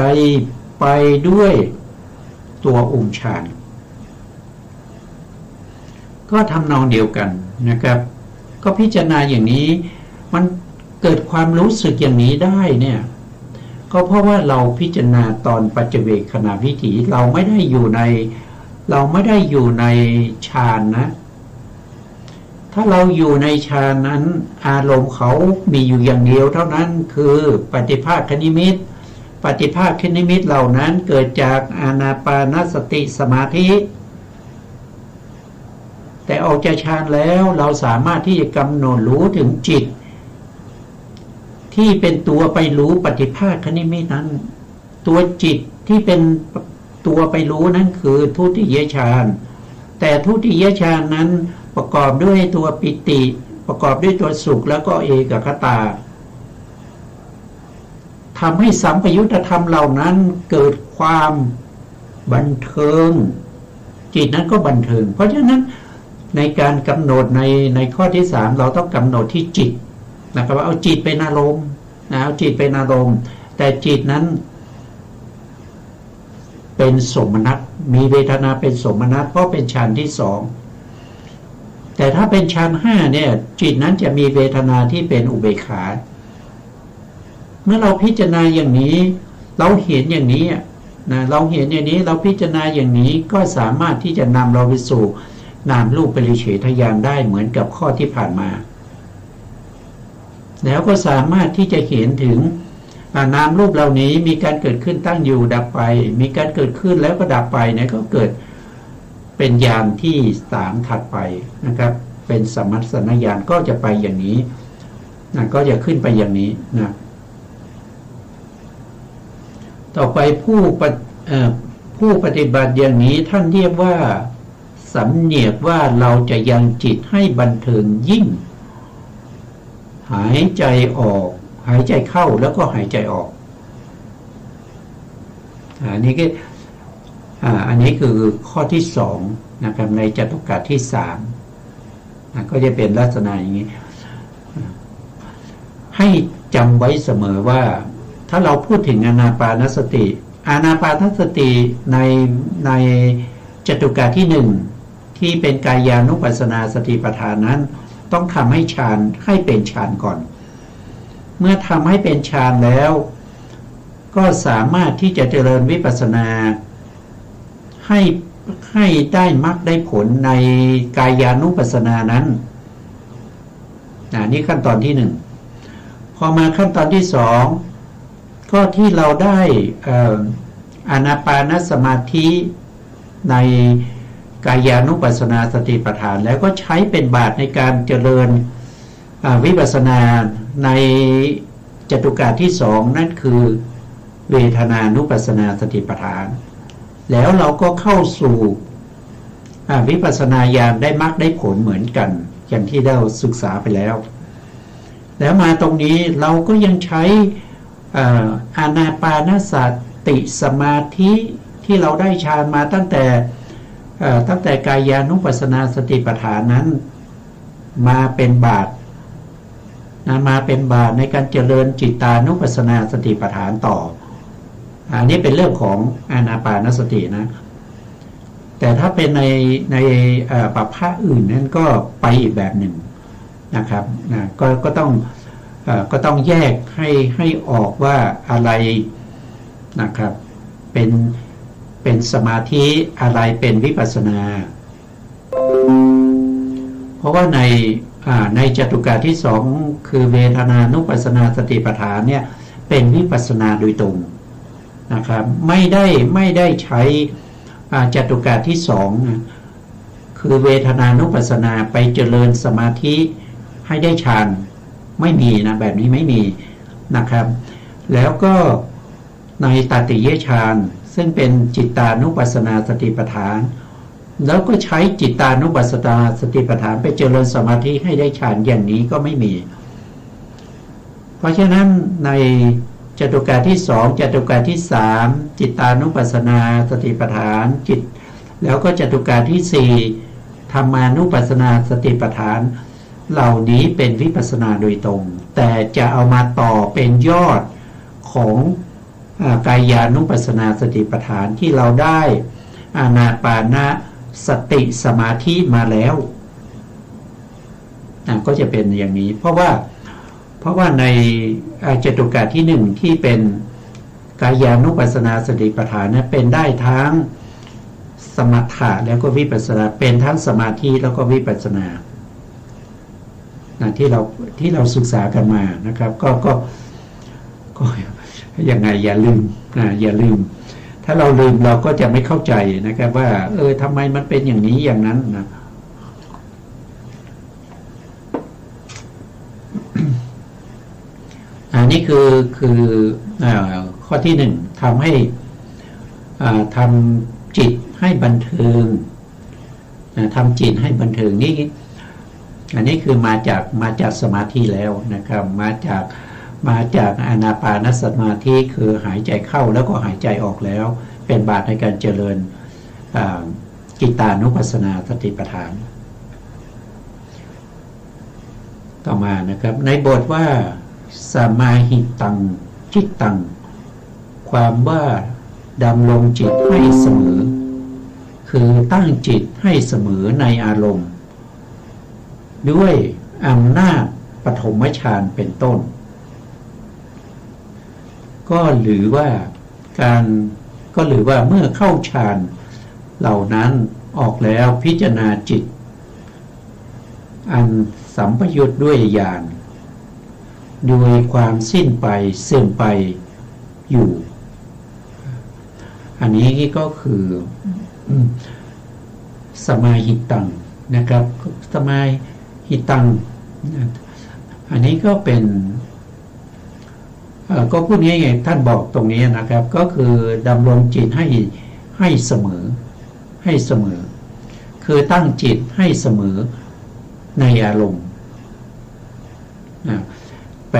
ไปด้วยตัวองค์ฌานก็ทำนองเดียวกันนะครับก็พิจารณาอย่างนี้มันเกิดความรู้สึกอย่างนี้ได้เนี่ยก็เพราะว่าเราพิจารณาตอนปัจเจเวคขณวิถีเราไม่ได้อยู่ในฌานนะถ้าเราอยู่ในฌานนั้นอารมณ์เขามีอยู่อย่างเดียวเท่านั้นคือปฏิภาคนิมิต ปฏิภาคนิมิตเหล่านั้นเกิดจากอานาปานสติสมาธิแต่ออกจากฌานแล้วเราสามารถที่จะกำหนดรู้ถึงจิตที่เป็นตัวไปรู้ปฏิภาคนิมิตนั้นตัวจิตที่เป็นตัวไปรู้นั้นคือทุติยฌานแต่ทุติยฌานนั้นประกอบด้วยตัวปิติประกอบด้วยตัวสุขแล้วก็เอกคตาทำให้สัมปยุตธรรมเหล่านั้นเกิดความบันเทิงจิตนั้นก็บันเทิงเพราะฉะนั้นในการกำหนดในข้อที่สามเราต้องกำหนดที่จิตนะครับว่าเอาจิตเป็นอารมณ์เอาจิตเป็นอารมณ์แต่จิตนั้นเป็นสมนัตมีเวทนาเป็นสมนัตเพราะเป็นฌานที่สองแต่ถ้าเป็นฌานห้าเนี่ยจิตนั้นจะมีเวทนาที่เป็นอุเบกขาเมื่อเราพิจารณาอย่างนี้เราเห็นอย่างนี้นะเราเห็นอย่างนี้เราพิจารณาอย่างนี้ก็สามารถที่จะนำเราไปสู่นามรูปปริเฉทญาณได้เหมือนกับข้อที่ผ่านมาแล้วก็สามารถที่จะเห็นถึงนามรูปเหล่านี้มีการเกิดขึ้นตั้งอยู่ดับไปมีการเกิดขึ้นแล้วก็ดับไปเนี่ยก็เกิดเป็นญาณที่สามถัดไปนะครับเป็นสมัสสนญาณก็จะไปอย่างนี้นะก็จะขึ้นไปอย่างนี้นะต่อไปผู้ปฏิบัติอย่างนี้ท่านเรียกว่าสำเนียกว่าเราจะยังจิตให้บันเทิงยิ่งหายใจออกหายใจเข้าแล้วก็หายใจออกอันนี้คือข้อที่สองนะครับในจตุกะที่สามก็จะเป็นลักษณะอย่างนี้ให้จำไว้เสมอว่าถ้าเราพูดถึงอานาปานสติในจตุกะที่หนึ่งที่เป็นกายานุปัสสนาสติปัฏฐานนั้นต้องทำให้ฌานให้เป็นฌานก่อนเมื่อทำให้เป็นฌานแล้วก็สามารถที่จะเจริญวิปัสสนาให้ได้มรรคได้ผลในกายานุปัสสนานั้นนี่ขั้นตอนที่หนึ่งพอมาขั้นตอนที่สองก็ที่เราได้อานาปานสมาธิในกายานุปัสสนาสติปัฏฐานแล้วก็ใช้เป็นบาตรในการเจริญวิปัสสนาในจตุกะที่สองนั่นคือเวทนานุปัสสนาสติปัฏฐานแล้วเราก็เข้าสู่วิปัสสนาญาณได้มรรคได้ผลเหมือนกันอย่างที่เราศึกษาไปแล้วมาตรงนี้เราก็ยังใช้อานาปานสติสมาธิที่เราได้ฌานมาตั้งแต่กายานุปัสสนาสติปัฏฐานนั้นมาเป็นบาตรมาเป็นบาตรในการเจริญจิตตานุปัสสนาสติปัฏฐานต่ออันนี้เป็นเรื่องของอานาปานสตินะแต่ถ้าเป็นในปัปพะอื่นนั้นก็ไปอีกแบบหนึ่งนะครับก็ต้องแยกให้ออกว่าอะไรนะครับเป็นสมาธิอะไรเป็นวิปัสสนาเพราะว่าในจตุกะที่สองคือเวทนานุปัสสนาสติปัฏฐานเนี่ยเป็นวิปัสสนาโดยตรงนะครับไม่ได้ใช้จตุกะที่สองคือเวทนานุปัสสนาไปเจริญสมาธิให้ได้ฌานไม่มีนะแบบนี้ไม่มีนะครับแล้วก็ในตติยฌานซึ่งเป็นจิตตานุปัสสนาสติปัฏฐานแล้วก็ใช้จิตตานุปัสสนาสติปัฏฐานไปเจริญสมาธิให้ได้ฌานอย่างนี้ก็ไม่มีเพราะฉะนั้นในจตุกะที่สองจตุกะที่สามจิตตานุปัสสนาสติปัฏฐานจิตแล้วก็จตุกะที่สี่ธรรมานุปัสสนาสติปัฏฐานเหล่านี้เป็นวิปัสสนาโดยตรงแต่จะเอามาต่อเป็นยอดของกายานุปัสสนาสติปัฏฐานที่เราได้อานาปานสติสมาธิมาแล้วก็จะเป็นอย่างนี้เพราะว่าในจตุกะที่หนึ่งที่เป็นกายานุปัสสนาสติปัฏฐานนั้นเป็นได้ทั้งสมถะแล้วก็วิปัสสนาเป็นทั้งสมาธิแล้วก็วิปัสสนาที่เราศึกษากันมานะครับก็ ยังไงอย่าลืมอย่าลืมถ้าเราลืมเราก็จะไม่เข้าใจนะครับว่าทำไมมันเป็นอย่างนี้อย่างนั้นนะอันนี้คือข้อที่หนึ่งทำให้ทำจิตให้บันเทิงทำจิตให้บันเทิงนี่อันนี้คือมาจากสมาธิแล้วนะครับมาจากอานาปานสมาธิคือหายใจเข้าแล้วก็หายใจออกแล้วเป็นบาตในการเจริญจิตตานุปัสสนาสติปัฏฐานต่อมานะครับในบทว่าสมาหิตังจิตตังความว่าดำรงจิตให้เสมอคือตั้งจิตให้เสมอในอารมณ์ด้วยอำนาจปฐมฌานเป็นต้นก็หรือว่าเมื่อเข้าฌานเหล่านั้นออกแล้วพิจารณาจิตอันสัมปยุตด้วยญาณโดยความสิ้นไปเสื่อมไปอยู่อันนี้ก็คือสมาหิตังนะครับสมาหิตังอันนี้ก็เป็นก็พูดง่ายๆท่านบอกตรงนี้นะครับก็คือดำรงจิตให้เสมอคือตั้งจิตให้เสมอในอารมณ์แปล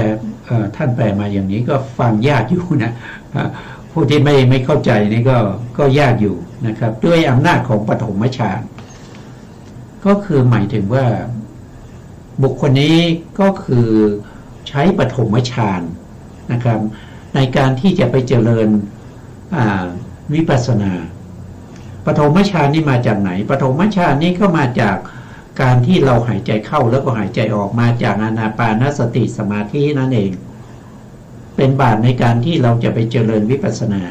ท่านแปลมาอย่างนี้ก็ฟังยากอยู่นะผู้ที่ไม่เข้าใจนี่ก็ยากอยู่นะครับด้วยอำนาจของปฐมฌานก็คือหมายถึงว่าบุคคลนี้ก็คือใช้ปฐมฌานนะครับในการที่จะไปเจริญวิปัสสนาปฐมฌานนี่มาจากไหนปฐมฌานนี่ก็มาจากการที่เราหายใจเข้าแล้วก็หายใจออกมาจากอานาปานสติสมาธินั่นเองเป็นบาตในการที่เราจะไปเจริญวิปัสสนา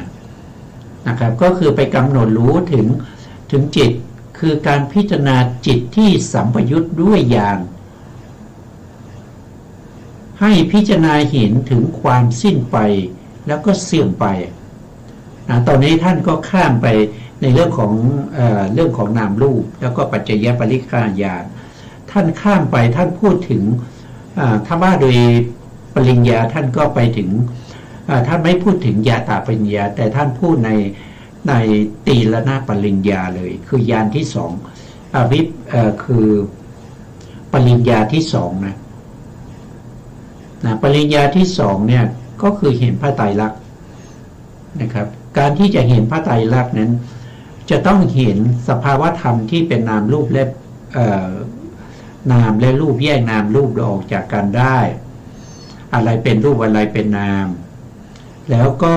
นะครับก็คือไปกำหนดรู้ถึงจิตคือการพิจารณาจิตที่สัมปยุตด้วยญาณให้พิจารณาเห็นถึงความสิ้นไปแล้วก็เสื่อมไปตอนนี้ท่านก็ข้ามไปในเรื่องของนามรูปแล้วก็ปัจจยปริฆาญาณท่านข้ามไปท่านพูดถึงถ้าว่าโดยปริญญาท่านก็ไปถึงท่านไม่พูดถึงญาตาปริญญาแต่ท่านพูดในตีลนาปริญญาเลยคือญาณที่สองคือปริญญาที่สองนะปริญญาที่สองเนี่ยก็คือเห็นพระไตรลักษณ์นะครับการที่จะเห็นพระไตรลักษณ์นั้นจะต้องเห็นสภาวธรรมที่เป็นนามรูปและนามและรูปแยกนามรูปออกจากกันได้อะไรเป็นรูปอะไรเป็นนามแล้วก็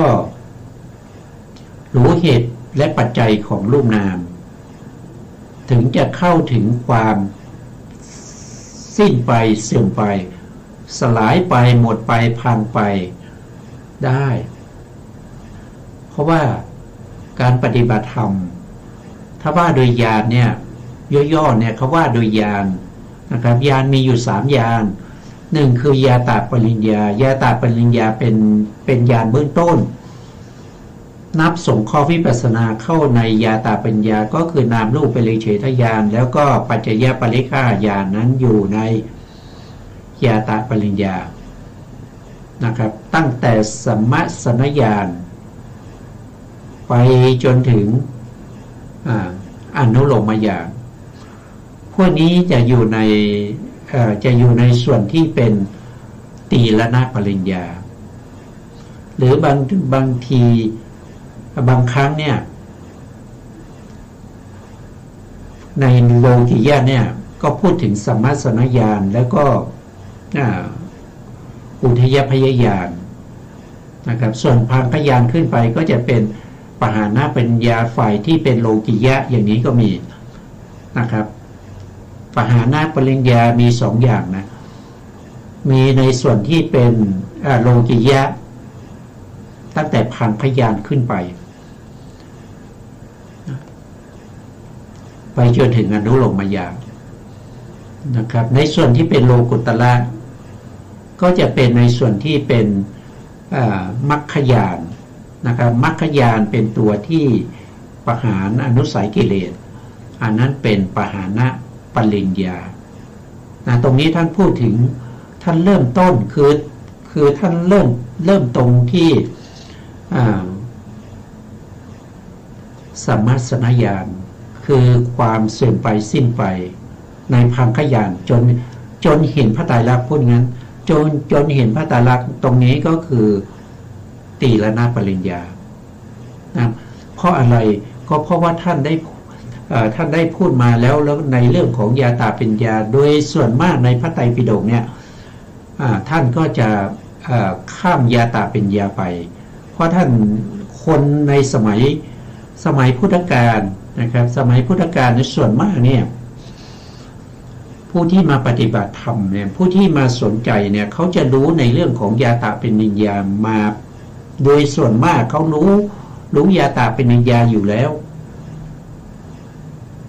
รู้เหตุและปัจจัยของรูปนามถึงจะเข้าถึงความสิ้นไปเสื่อมไปสลายไปหมดไปพังไปได้เพราะว่าการปฏิบัติธรรมถ้าว่าโดยญาณเนี่ยย่อๆเนี่ยเขาว่าโดยญาณนะครับญาณมีอยู่3ญาณหนึ่งคือญาตาปริญญาตาปริญญาเป็นญาณเบื้องต้นนับส่งข้อวิปัสสนาเข้าในญาตาปริญญาก็คือนามรูปเป็นเฉทญาณแล้วก็ปัจจยปริฆาญาณนั้นอยู่ในญาตาปริญญานะครับตั้งแต่สัมมสนญาณไปจนถึงอนุโลมญาณพวกนี้จะอยู่ในส่วนที่เป็นตีลนาปริญญาหรือบางทีบางครั้งเนี่ยในโลกิยะเนี่ยก็พูดถึงสัมมาสนญาณแล้วก็อุทยพยญาณนะครับส่วนพังคญาณขึ้นไปก็จะเป็นปหานะปัญญาฝ่ายที่เป็นโลกิยะอย่างนี้ก็มีนะครับปหานะปริญญามี2อย่างนะมีในส่วนที่เป็นโลกิยะตั้งแต่พังคญาณขึ้นไปจนถึงอนุโลมญาณนะครับในส่วนที่เป็นโลกุตระก็จะเป็นในส่วนที่เป็น มัคคยานนะครับมัคคยานเป็นตัวที่ประหารอนุสัยกิเลสอันนั้นเป็นปหานะปริญญาตรงนี้ท่านพูดถึงท่านเริ่มต้นคือท่านเริ่มตรงที่สัมมัสสนญาณคือความเสื่อมไปสิ้นไปในพังคญาณจนเห็นพระไตรลักษณ์พูดงั้นจนเห็นพระไตรลักษณ์ตรงนี้ก็คือตีรณปริญญานะเพราะอะไรก็เพราะว่าท่านได้พูดมาแล้วในเรื่องของยาตาปัญญาโดยส่วนมากในพระไตรปิฎกเนี่ยท่านก็จะข้ามยาตาปัญญาไปเพราะท่านคนในสมัยพุทธกาลนะครับสมัยพุทธกาลในส่วนมากเนี่ยผู้ที่มาปฏิบัติธรรมเนี่ยผู้ที่มาสนใจเนี่ยเขาจะรู้ในเรื่องของยาตาปัญญามาโดยส่วนมากเขารู้ยาตาปัญญาอยู่แล้ว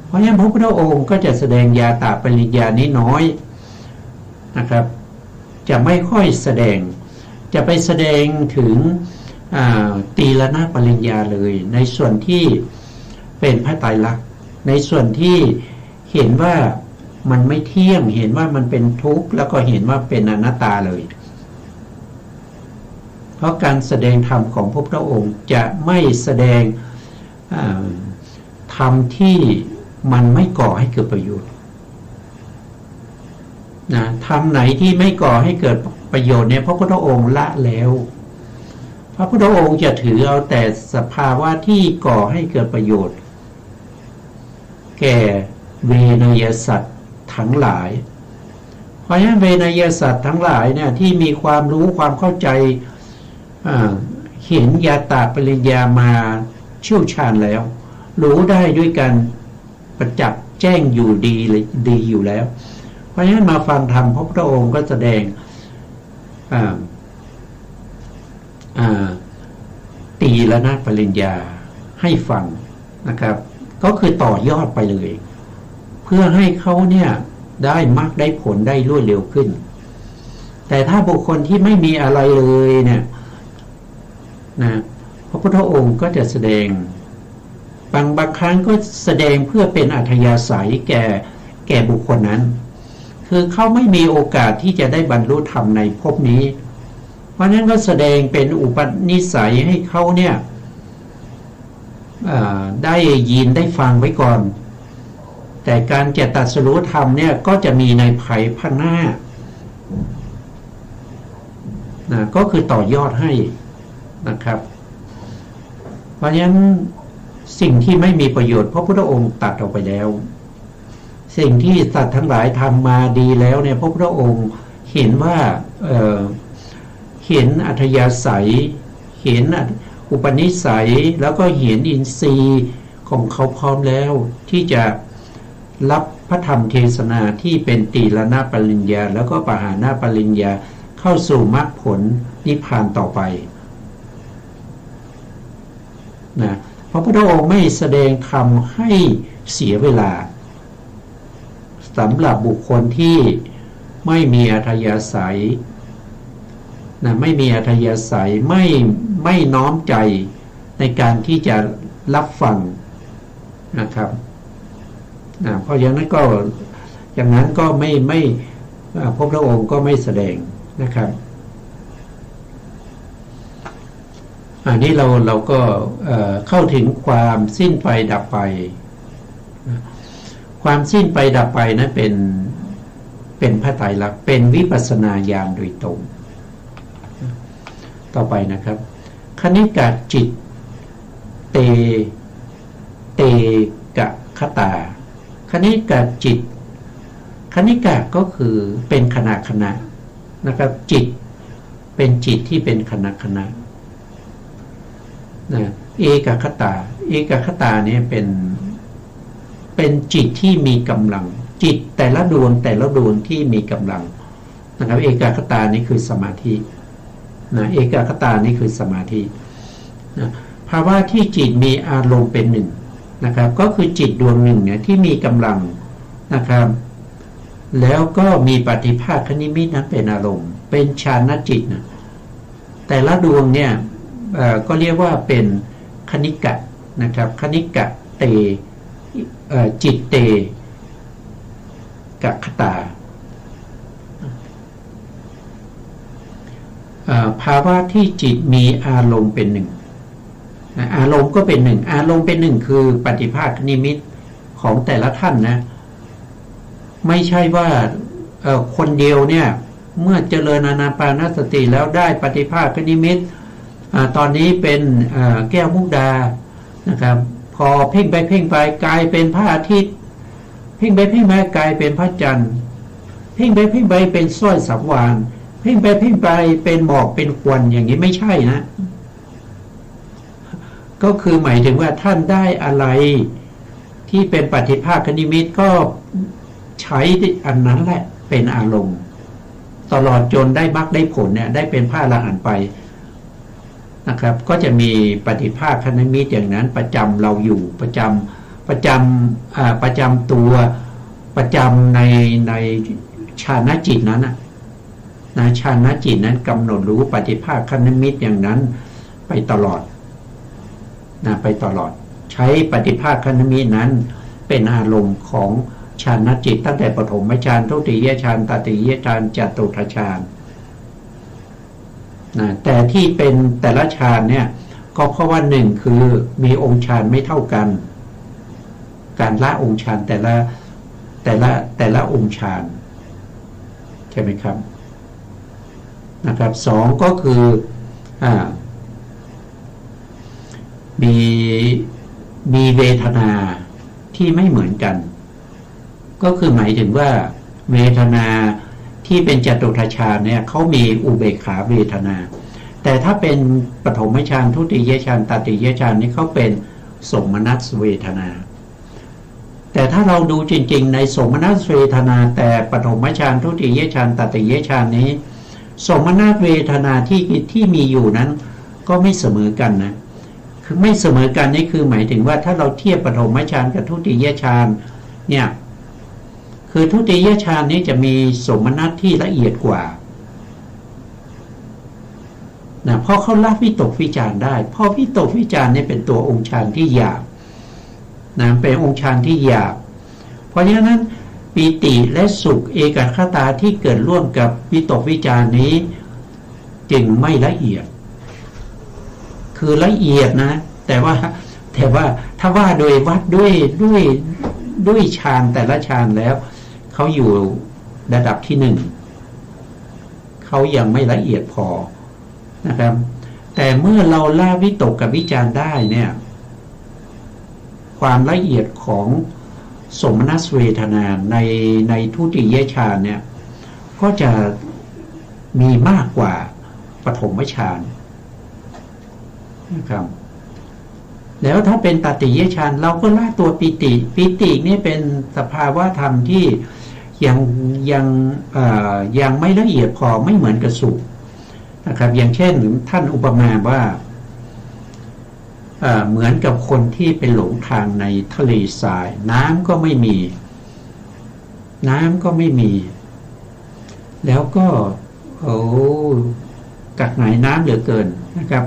เพราะฉะนั้นพระพุทธองค์ก็จะแสดงยาตาปัญญานี้น้อยนะครับจะไม่ค่อยแสดงจะไปแสดงถึงตีรณปริญญาเลยในส่วนที่เป็นพระไตรลักษณ์ในส่วนที่เห็นว่ามันไม่เที่ยงเห็นว่ามันเป็นทุกข์แล้วก็เห็นว่าเป็นอนัตตาเลยเพราะการแสดงธรรมของพระพุทธองค์จะไม่แสดงธรรมที่มันไม่ก่อให้เกิดประโยชน์นะธรรมไหนที่ไม่ก่อให้เกิดประโยชน์เนี่ยพระพุทธองค์ละแล้วพระพุทธองค์จะถือเอาแต่สภาวะที่ก่อให้เกิดประโยชน์แก่เวนยสัตว์ทั้งหลายเพราะฉะนั้นเวนยสัตว์ทั้งหลายเนี่ยที่มีความรู้ความเข้าใจเห็นยาตาปริญญามาเชี่ยวชาญแล้วรู้ได้ด้วยการประจักษ์แจ้งอยู่ดีอยู่แล้วเพราะฉะนั้นมาฟังธรรมพระพุทธองค์ก็แสดงตีรณปริญญาให้ฟังนะครับก็คือต่อยอดไปเลยเพื่อให้เขาเนี่ยได้มรรคได้ผลได้รวดเร็วขึ้นแต่ถ้าบุคคลที่ไม่มีอะไรเลยเนี่ยนะพระพุทธองค์ก็จะแสดงบางครั้งก็แสดงเพื่อเป็นอัธยาศัยแก่บุคคลนั้นคือเขาไม่มีโอกาสที่จะได้บรรลุธรรมในภพนี้เพราะนั้นก็แสดงเป็นอุปนิสัยให้เขาเนี่ยได้ยินได้ฟังไว้ก่อนแต่การจะตรัสรู้ธรรมเนี่ยก็จะมีในภายภาคหน้านะก็คือต่อยอดให้นะครับเพราะฉะนั้นสิ่งที่ไม่มีประโยชน์พระพุทธองค์ตัดออกไปแล้วสิ่งที่สัตว์ทั้งหลายทำมาดีแล้วเนี่ยพระพุทธองค์เห็นว่าเห็นอัธยาศัยเห็นอุปนิสัยแล้วก็เห็นอินทรีย์ของเขาพร้อมแล้วที่จะรับพระธรรมเทศนาที่เป็นตีรณปริญญาแล้วก็ปหานะปริญญาเข้าสู่มรรคผลนิพพานต่อไปนะพระพุทธองค์ไม่แสดงธรรมให้เสียเวลาสำหรับบุคคลที่ไม่มีอัธยาศัยนะไม่มีอัธยาศัยไม่น้อมใจในการที่จะรับฟังนะครับเพราะอย่างนั้นก็ไม่พระพุทธองค์ก็ไม่แสดงนะครับอันนี้เราก็เข้าถึงความสิ้นไปดับไปความสิ้นไปดับไปนั้นเป็นพระไตรลักษณ์เป็นวิปัสสนาญาณโดยตรงต่อไปนะครับคณิกะจิตเตกะคตาคณิกะจิตคณิกะก็คือเป็นขณะนะครับจิตเป็นจิตที่เป็นขณะนะเอกคตาเนี่ยเป็นจิตที่มีกำลังจิตแต่ละดวงที่มีกำลังนะครับเอกคตานี่คือสมาธินะเอกคตานี่คือสมาธินะภาวะที่จิตมีอารมณ์เป็นหนึ่งนะครับก็คือจิตดวงหนึ่งเนี่ยที่มีกำลังนะครับแล้วก็มีปฏิภาคนิมิตนั้นเป็นอารมณ์เป็นฌานจิตนะ แต่ละดวงเนี่ยก็เรียกว่าเป็นคณิกะนะครับคณิกะเตจิตเตกัคตาภาวะที่จิตมีอารมณ์เป็นหนึ่งอารมณ์ก็เป็นหนึ่งอารมณ์เป็นหนึ่งคือปฏิภาคนิมิตของแต่ละท่านนะไม่ใช่ว่าคนเดียวเนี่ยเมื่อเจริญอานาปานสติแล้วได้ปฏิภาคนิมิตตอนนี้เป็นแก้วมุกดานะครับพอเพ่งไปเพ่งไปกลายเป็นพระอาทิตย์เพ่งไปเพ่งมากลายเป็นพระจันทร์เพ่งไปเพ่งไปเป็นสร้อยสังวาลเพ่งไปเพ่งไปเป็นหมอกเป็นควันอย่างนี้ไม่ใช่นะก็คือหมายถึงว่าท่านได้อะไรที่เป็นปฏิภาคนิมิตก็ใช้อันนั้นแหละเป็นอารมณ์ตลอดจนได้มรรคได้ผลเนี่ยได้เป็นพระอรหันต์ไปนะครับก็จะมีปฏิภาคนิมิตอย่างนั้นประจำเราอยู่ประจำตัวประจำในฌานจิตนั้นนะฌานจิตนั้นกำหนดรู้ปฏิภาคนิมิตอย่างนั้นไปตลอดนะไปตลอดใช้ปฏิภาคนิมิตนั้นเป็นอารมณ์ของฌานจิตตั้งแต่ปฐมฌานทุติยฌานตติยฌานจตุตฌานนะแต่ที่เป็นแต่ละฌานเนี่ยก็เพราะว่าหนึ่งคือมีองค์ฌานไม่เท่ากันการละองค์ฌานแต่ละองค์ฌานใช่ไหมครับนะครับสองก็คือมีเวทนาที่ไม่เหมือนกันก็คือหมายถึงว่าเวทนาที่เป็นจตุตฌานเนี่ยเขามีอุเบกขาเวทนาแต่ถ้าเป็นปฐมฌานทุติยฌานตติยฌานนี่เขาเป็นสมนัสเวทนาแต่ถ้าเราดูจริงๆในสมนัสเวทนาแต่ปฐมฌานทุติยฌานตติยฌานนี้สมนัสเวทนาที่มีอยู่นั้นก็ไม่เสมอกันนะคือไม่เสมอกันนี่คือหมายถึงว่าถ้าเราเทียบปฐมฌานกับทุติยฌานเนี่ยคือทุติยฌานนี้จะมีสมนัสที่ละเอียดกว่านะเพราะเขาละวิตกวิจารได้เพราะวิตกวิจารนี่เป็นตัวองค์ฌานที่หยาบนะเป็นองค์ฌานที่หยาบเพราะฉะนั้นปีติและสุขเอกคตาที่เกิดร่วมกับวิตกวิจารนี้จึงไม่ละเอียดคือละเอียดนะแต่ว่าถ้าว่าโดยวัดด้วยฌานแต่ละฌานแล้วเขาอยู่ระดับที่หนึ่งเขายังไม่ละเอียดพอนะครับแต่เมื่อเราละวิตกกับวิจารได้เนี่ยความละเอียดของสมนัสเวทนาในทุติยฌานเนี่ยก็จะมีมากกว่าปฐมฌานนะครับแล้วถ้าเป็นตติยฌานเราก็ละตัวปิตินี่เป็นสภาวะธรรมที่ยังไม่ละเอียดพอไม่เหมือนกับสุขนะครับอย่างเช่นท่านอุปมาว่าเหมือนกับคนที่ไปหลงทางในทะเลทรายน้ำก็ไม่มีแล้วก็กักหายน้ำเหลือเกินนะครับ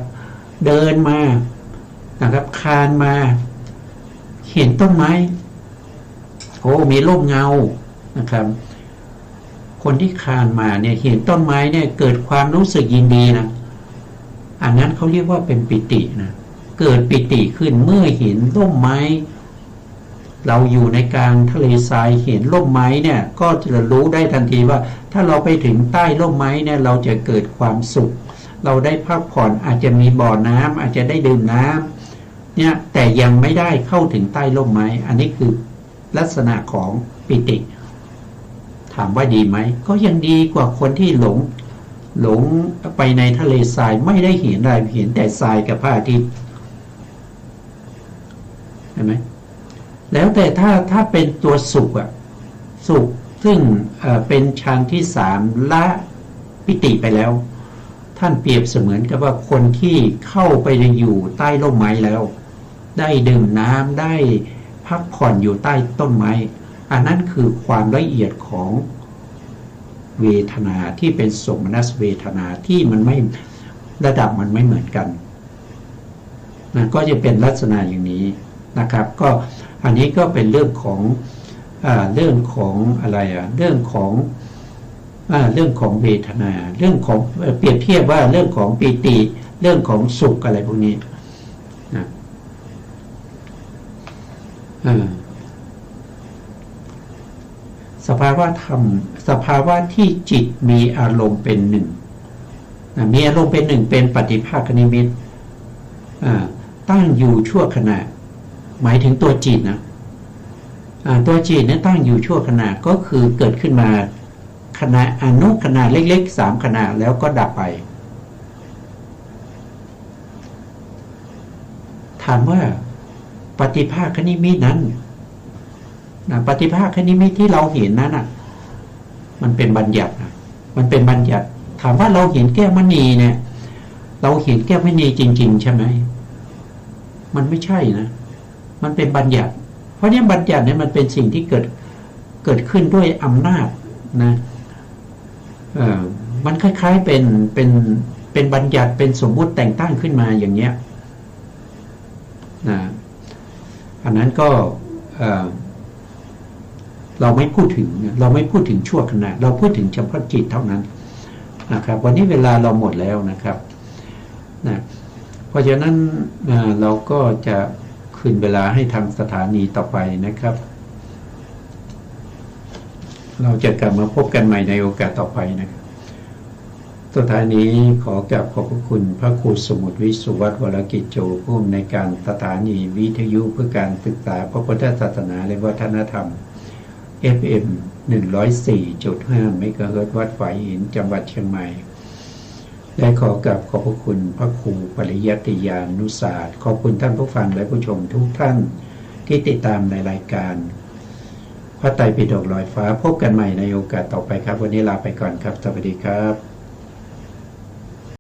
เดินมานะครับคลานมาเห็นต้นไม้มีร่มเงานะครับคนที่คลานมาเนี่ยเห็นต้นไม้เนี่ยเกิดความรู้สึกยินดีนะอันนั้นเขาเรียกว่าเป็นปิตินะเกิดปิติขึ้นเมื่อเห็นร่มไม้เราอยู่ในกลางทะเลทรายเห็นร่มไม้เนี่ยก็จะรู้ได้ทันทีว่าถ้าเราไปถึงใต้ร่มไม้เนี่ยเราจะเกิดความสุขเราได้พักผ่อนอาจจะมีบ่อน้ำอาจจะได้ดื่มน้ำเนี่ยแต่ยังไม่ได้เข้าถึงใต้ร่มไม้อันนี้คือลักษณะของปิติถามว่าดีไหมก็ยังดีกว่าคนที่หลงไปในทะเลทรายไม่ได้เห็นอะไรเห็นแต่ทรายกับพระอาทิตย์เห็นไหมแล้วแต่ถ้าเป็นตัวสุขสุขซึ่งเป็นฌานที่สามละปิติไปแล้วท่านเปรียบเสมือนกับว่าคนที่เข้าไปอยู่ใต้ร่มไม้แล้วได้ดื่มน้ำได้พักผ่อนอยู่ใต้ต้นไม้อันนั้นคือความละเอียดของเวทนาที่เป็นสมนัสเวทนาที่มัน ระดับมันไม่เหมือนกันนะก็จะเป็นลักษณะอย่างนี้นะครับก็อันนี้ก็เป็นเรื่องของอะไรเรื่องของเวทนาเรื่องของเปรียบเทียบว่าเรื่องของปีติเรื่องของสุขอะไรพวกนี้นะสภาวะธรรมสภาวะที่จิตมีอารมณ์เป็นหนึ่งมีอารมณ์เป็นหนึ่งเป็นปฏิภาคนิมิตตั้งอยู่ชั่วขณะหมายถึงตัวจิตนะตัวจิตเนี่ยตั้งอยู่ชั่วขณะก็คือเกิดขึ้นมาขณะอนุขณะเล็กๆ3ขณะแล้วก็ดับไปถามว่าปฏิภาคนิมิตนั้นปฏิภาคนิมิตที่เราเห็นนั้นมันเป็นบัญญัติมันเป็นบัญญัติถามว่าเราเห็นแก้วมณีเนี่ยเราเห็นแก้วมณีจริงๆใช่ไหมมันไม่ใช่นะมันเป็นบัญญัติเพราะเนี่ยบัญญัติเนี่ยมันเป็นสิ่งที่เกิดขึ้นด้วยอำนาจนะมันคล้ายๆเป็นบัญญัติเป็นสมมุติแต่งตั้งขึ้นมาอย่างเงี้ยนะอันนั้นก็เราไม่พูดถึงชั่วขณะเราพูดถึงเฉพาะจิตเท่านั้นนะครับวันนี้เวลาเราหมดแล้วนะครับนะเพราะฉะนั้นเราก็จะคืนเวลาให้ทางสถานีต่อไปนะครับเราจะกลับมาพบกันใหม่ในโอกาสต่อไปนะครับสถานีขอกราบขอบพระคุณพระครูสมุทรวิสุวัฒน์วรกิจโจผู้อำนวยการสถานีวิทยุเพื่อการศึกษาพระพุทธศาสนาและวัฒนธรรม FM 104.5 เมกะเฮิรตซ์วัดฝายหินจังหวัดเชียงใหม่และขอกราบขอบพระคุณพระครูปริยัติยานุศาสตร์ขอบคุณท่านผู้ฟังและผู้ชมทุกท่านที่ติดตามในรายการพระไตรปิฎกลอยฟ้าพบกันใหม่ในโอกาสต่อไปครับวันนี้ลาไปก่อนครับสวัสดีครับ